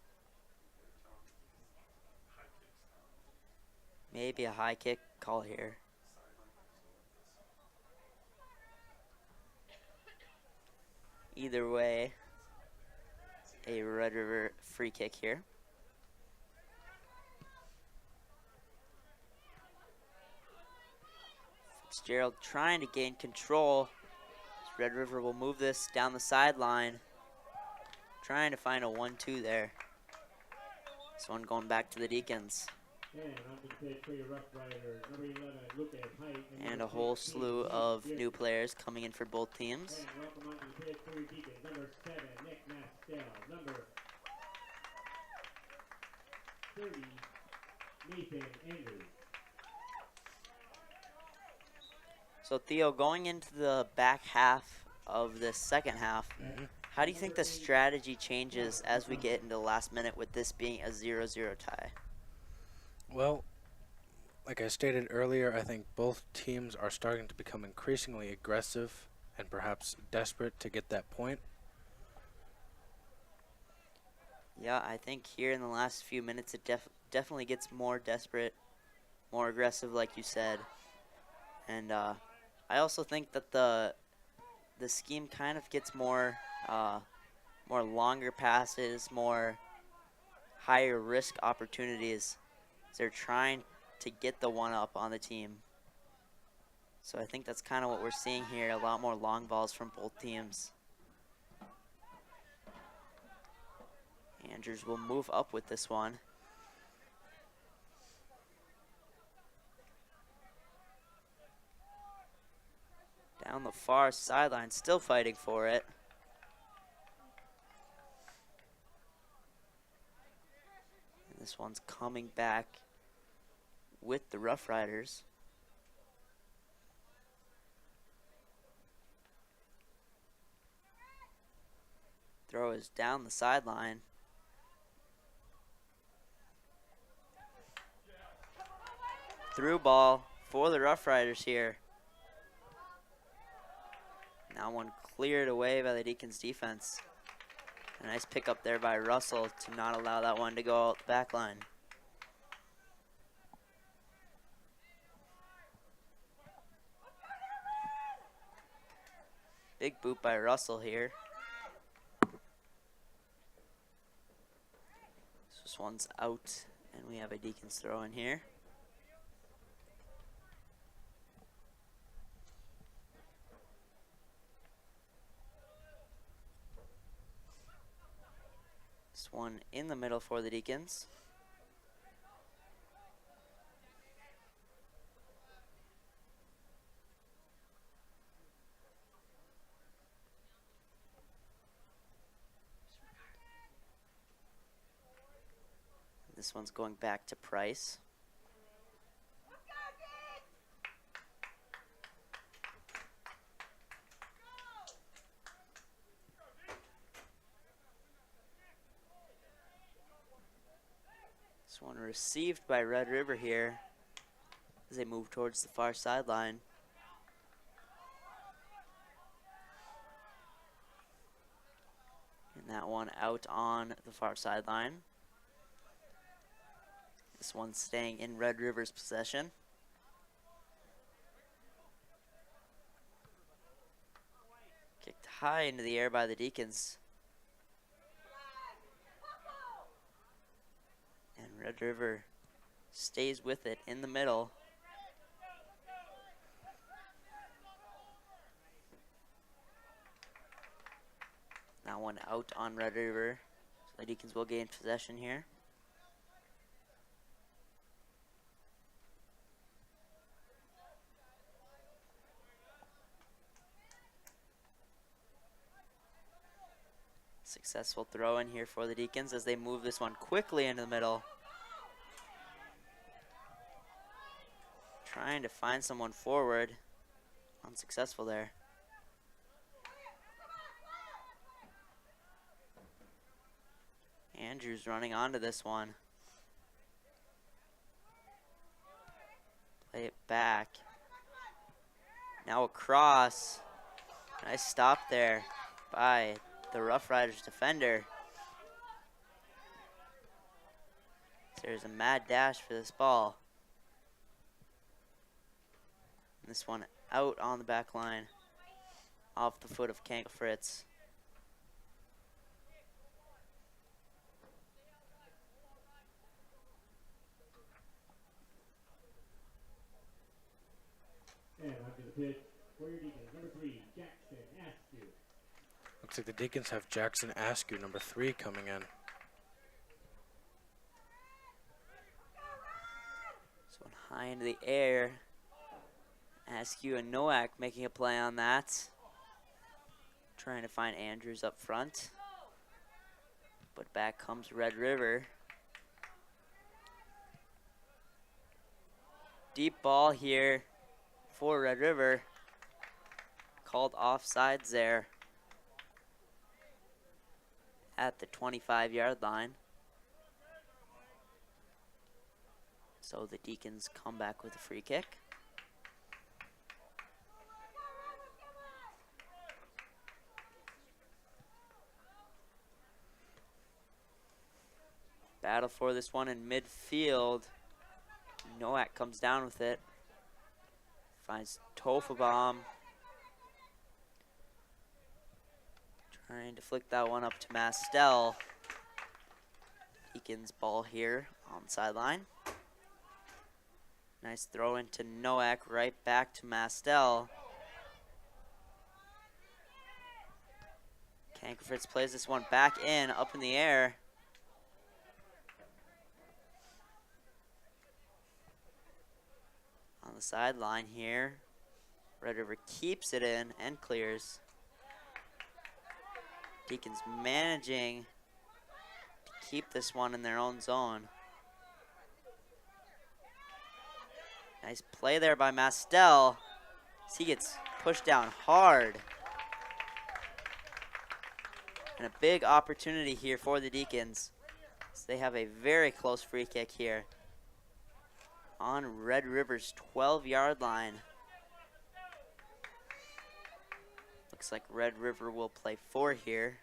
Maybe a high kick call here. Either way, a Red River free kick here. Fitzgerald trying to gain control. Red River will move this down the sideline. Trying to find a 1-2 there. This one going back to the Deacons. And a whole slew of new players coming in for both teams. Number 7, Nick Mastel. Number 30, Nathan Andrews. So Theo, going into the back half of the second half, how do you think the strategy changes as we get into the last minute with this being a 0-0 tie? Well, like I stated earlier, I think both teams are starting to become increasingly aggressive and perhaps desperate to get that point. Yeah, I think here in the last few minutes it definitely gets more desperate, more aggressive like you said. And I also think that the scheme kind of gets more longer passes, more higher risk opportunities. They're trying to get the one up on the team. So I think that's kind of what we're seeing here, a lot more long balls from both teams. Andrews will move up with this one. Down the far sideline, still fighting for it. And this one's coming back with the Roughriders. Throw is down the sideline. Through ball for the Roughriders here. Now one cleared away by the Deacons defense. A nice pickup there by Russell to not allow that one to go out the back line. Big boot by Russell here. This one's out, and we have a Deacons throw in here. This one in the middle for the Deacons. This one's going back to Price. This one received by Red River here as they move towards the far sideline. And that one out on the far sideline. This one staying in Red River's possession. Kicked high into the air by the Deacons. And Red River stays with it in the middle. That one out on Red River. So the Deacons will gain possession here. Successful throw in here for the Deacons as they move this one quickly into the middle. Trying to find someone forward. Unsuccessful there. Andrews running onto this one. Play it back. Now across. Nice stop there by the Roughriders defender. There's a mad dash for this ball. This one out on the back line, off the foot of Fritz. And onto the pitch for your Deacons, number 3, Jackson Askew. Looks like the Deacons have Jackson Askew, number 3, coming in. This one high into the air. Askew and Nowak making a play on that. Trying to find Andrews up front. But back comes Red River. Deep ball here for Red River. Called offsides there at the 25-yard line. So the Deacons come back with a free kick. Battle for this one in midfield. Nowak comes down with it. Finds Tofabom. Trying to flick that one up to Mastel. Deacons ball here on the sideline. Nice throw into Nowak, right back to Mastel. Fritz plays this one back in, up in the air. On the sideline here, Red River keeps it in and clears. Deacons managing to keep this one in their own zone. Nice play there by Mastel. He gets pushed down hard. And a big opportunity here for the Deacons. So they have a very close free kick here on Red River's 12-yard line. Looks like Red River will play 4 here.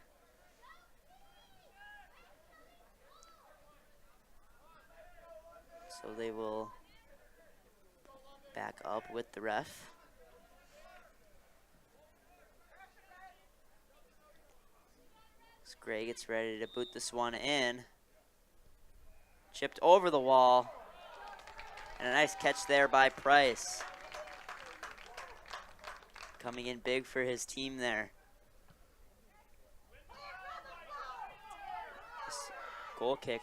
So they will back up with the ref. As Gray gets ready to boot this one in. Chipped over the wall. And a nice catch there by Price. Coming in big for his team there. This goal kick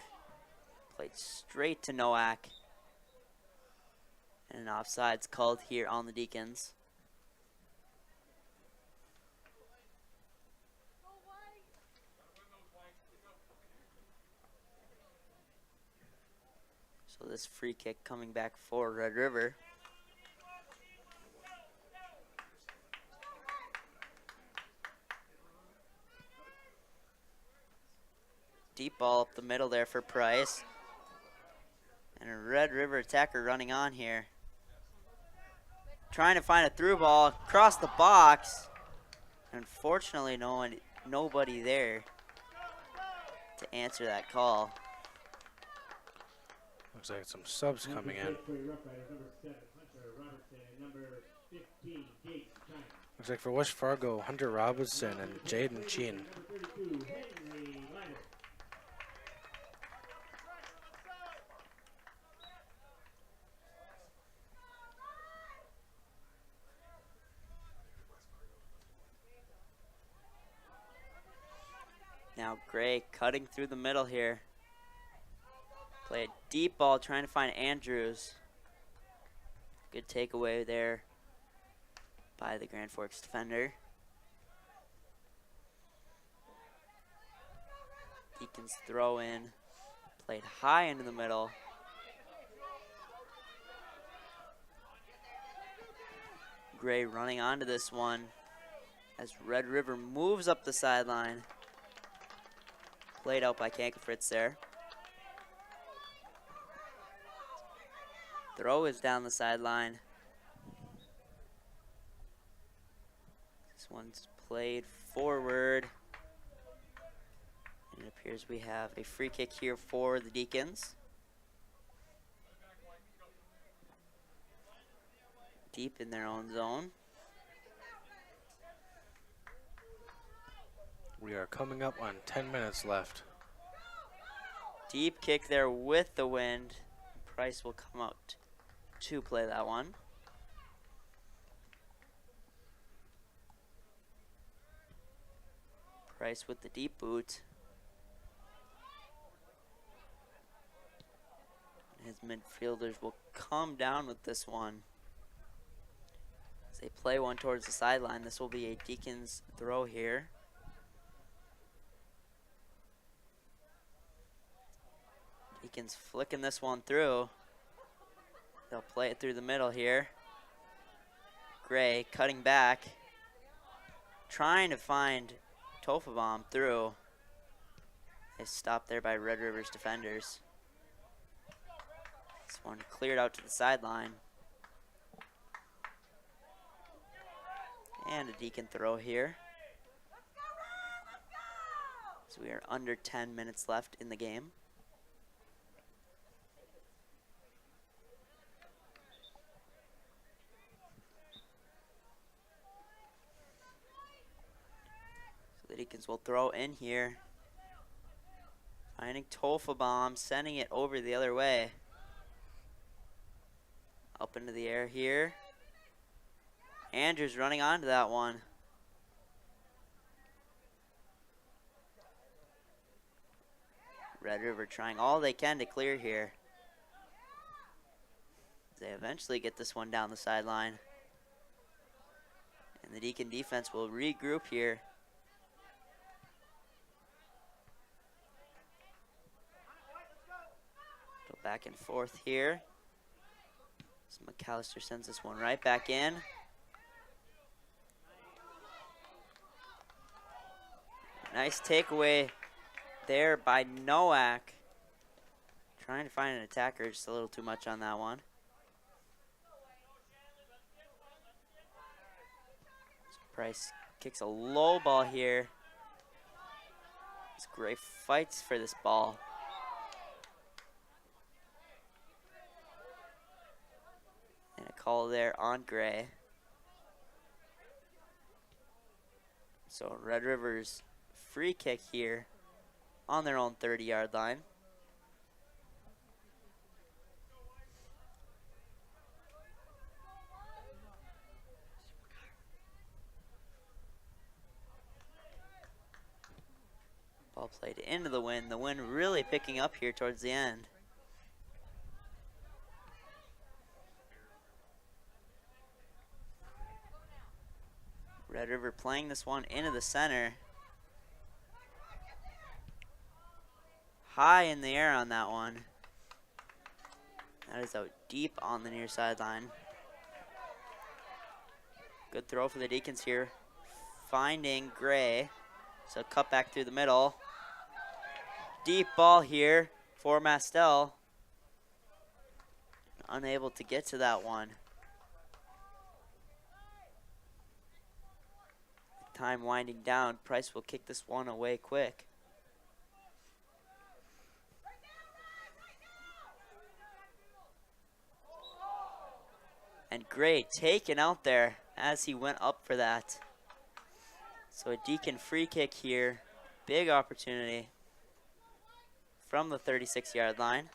played straight to Nowak. And an offside's called here on the Deacons. So this free kick coming back for Red River. Deep ball up the middle there for Price. And a Red River attacker running on here. Trying to find a through ball across the box. Unfortunately, nobody there to answer that call. Looks like some subs coming in. Looks like for West Fargo, Hunter Robinson and Jaden Cheen. Now Gray cutting through the middle here. Play a deep ball trying to find Andrews. Good takeaway there by the Grand Forks defender. Deacons throw in. Played high into the middle. Gray running onto this one as Red River moves up the sideline. Played out by Fritz there. Throw is down the sideline. This one's played forward. And it appears we have a free kick here for the Deacons. deep in their own zone. We are coming up on 10 minutes left. Deep kick there with the wind. Price will come out to play that one. Price with the deep boot. His midfielders will come down with this one. As they play one towards the sideline, this will be a Deacons throw here. Deacons flicking this one through. They'll play it through the middle here. Gray cutting back. Trying to find Tofabom through. Is stopped there by Red River's defenders. This one cleared out to the sideline. And a Deacon throw here. So we are under 10 minutes left in the game. So the Deacons will throw in here. Finding Tofabom, sending it over the other way. Up into the air here. Andrews running onto that one. Red River trying all they can to clear here. They eventually get this one down the sideline. And the Deacon defense will regroup here. Go back and forth here. So McAllister sends this one right back in. Nice takeaway there by Nowak. Trying to find an attacker, just a little too much on that one. So Price kicks a low ball here. As Gray fights for this ball. And a call there on Gray. So Red River's free kick here on their own 30-yard line. Ball played into the wind. The wind really picking up here towards the end. Red River playing this one into the center. High in the air on that one. That is out deep on the near sideline. Good throw for the Deacons here. Finding Gray. So cut back through the middle. Deep ball here for Mastel. Unable to get to that one. Time winding down. Price will kick this one away quick. And Gray taken out there as he went up for that. So a Deacon free kick here. Big opportunity from the 36-yard line.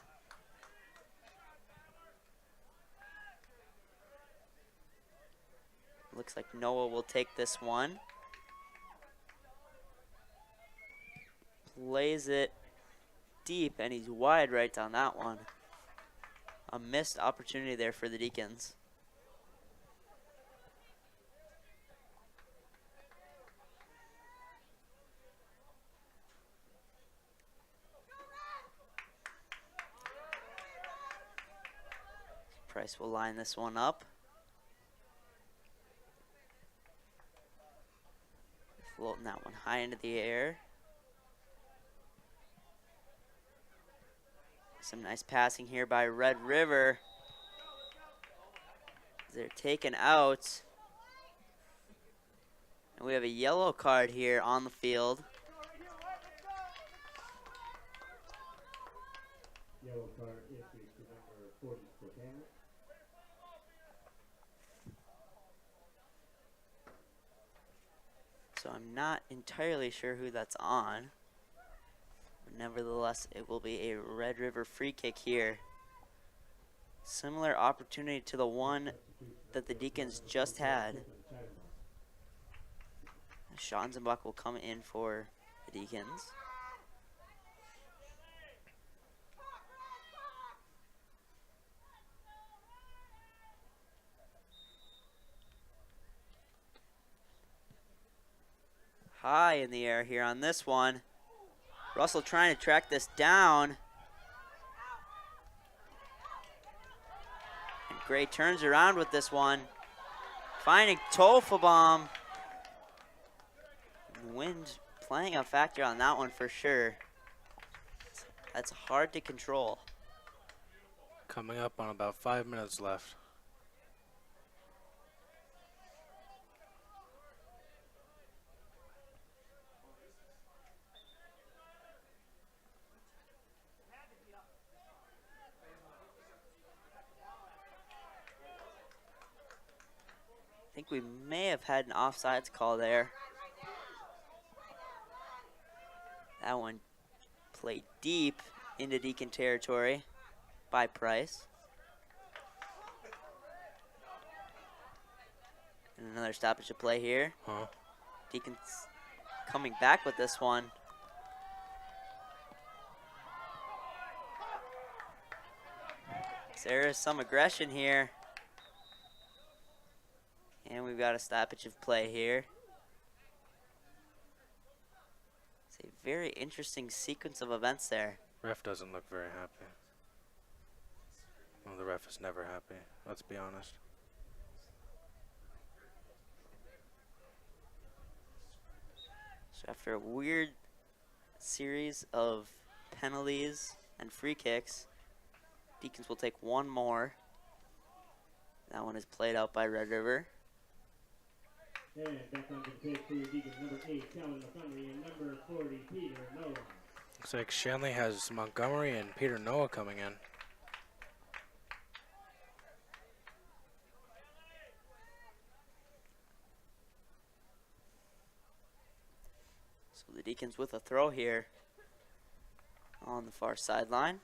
Looks like Noah will take this one. Plays it deep, and he's wide right on that one. A missed opportunity there for the Deacons. Price will line this one up. Floating that one high into the air. Some nice passing here by Red River. They're taken out. And we have a yellow card here on the field. Yellow card issued to number 40 Spokane. I'm not entirely sure who that's on. But nevertheless, it will be a Red River free kick here. Similar opportunity to the one that the Deacons just had. Schanzenbach will come in for the Deacons. High in the air here on this one. Russell trying to track this down. And Gray turns around with this one. Finding Tofelbaum. Wind playing a factor on that one for sure. That's hard to control. Coming up on about 5 minutes left. I think we may have had an offsides call there. That one played deep into Deacon territory by Price. And another stoppage of play here. Deacons coming back with this one. There is some aggression here. And we've got a stoppage of play here. It's a very interesting sequence of events there. Ref doesn't look very happy. Well, the ref is never happy, let's be honest. So after a weird series of penalties and free kicks, Deacons will take one more. That one is played out by Red River. And back on the pitch for your Deacons, number 8, Calvin Montgomery, and number 40, Peter Noah. Looks like Shanley has Montgomery and Peter Noah coming in. So the Deacons with a throw here on the far sideline.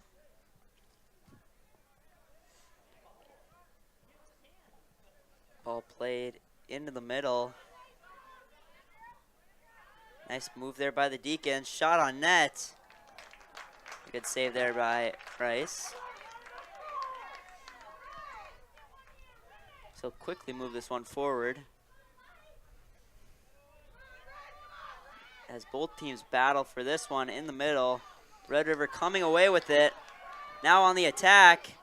Ball played into the middle. Nice move there by the Deacons. Shot on net. A good save there by Price. So quickly move this one forward. As both teams battle for this one in the middle. Red River coming away with it. Now on the attack.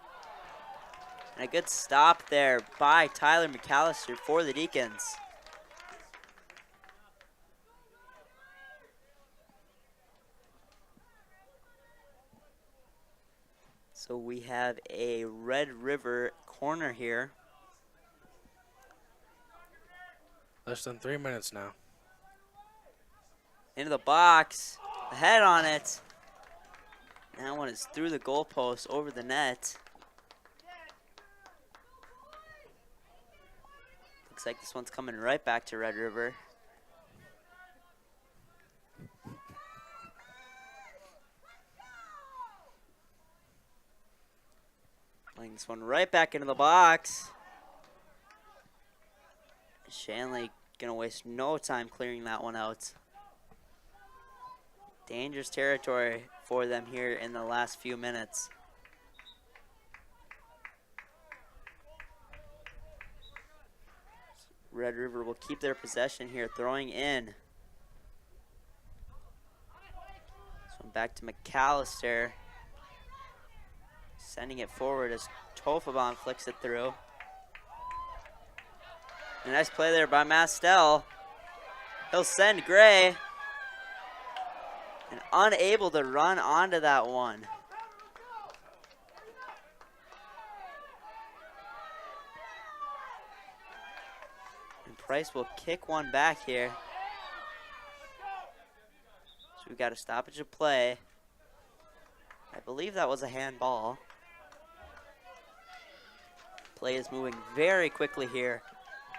And a good stop there by Tyler McAllister for the Deacons. So we have a Red River corner here. Less than 3 minutes now. Into the box, a head on it. That one is through the goalpost, over the net. Looks like this one's coming right back to Red River. Playing this one right back into the box. Shanley gonna waste no time clearing that one out. Dangerous territory for them here in the last few minutes. Red River will keep their possession here, throwing in. This one back to McAllister. Sending it forward as Tofelbaum flicks it through. A nice play there by Mastel. He'll send Gray. And unable to run onto that one. And Price will kick one back here. So we've got a stoppage of play. I believe that was a handball. Play is moving very quickly here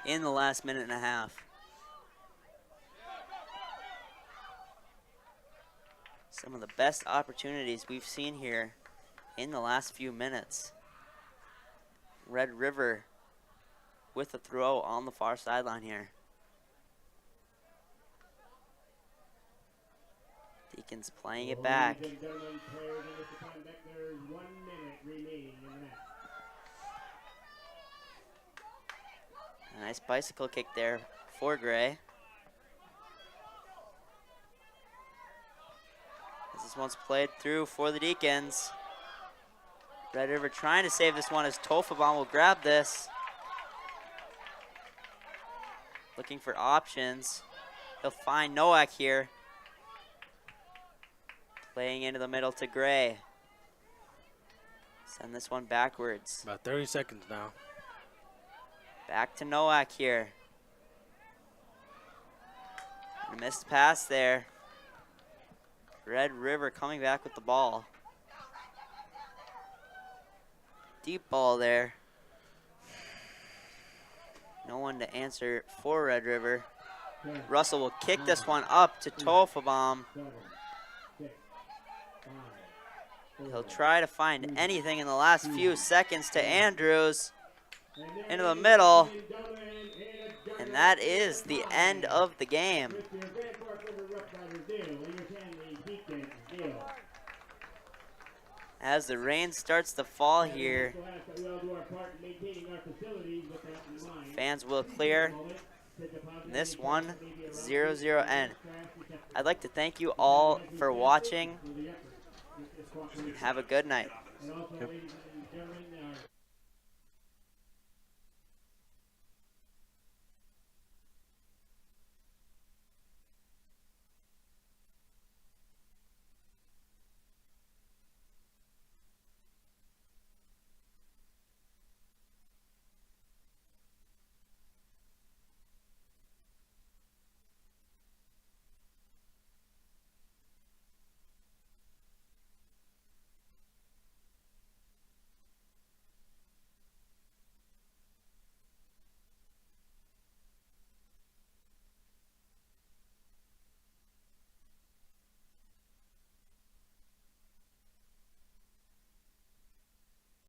in the last minute and a half. Some of the best opportunities we've seen here in the last few minutes. Red River with a throw on the far sideline here. Deacons playing it back. Ladies and gentlemen, players in this time back, there is 1 minute remaining in the match. A nice bicycle kick there for Gray. As this one's played through for the Deacons. Red River trying to save this one as Tofabon will grab this. Looking for options. He'll find Nowak here. Playing into the middle to Gray. Send this one backwards. About 30 seconds now. Back to Nowak here. And a missed pass there. Red River coming back with the ball. Deep ball there. No one to answer for Red River. Russell will kick this one up to Tofabon. He'll try to find anything in the last few seconds to Andrews. Into the middle. And that is the end of the game. As the rain starts to fall here, fans will clear this one 0-0 end. I'd like to thank you all for watching. Have a good night. Yep.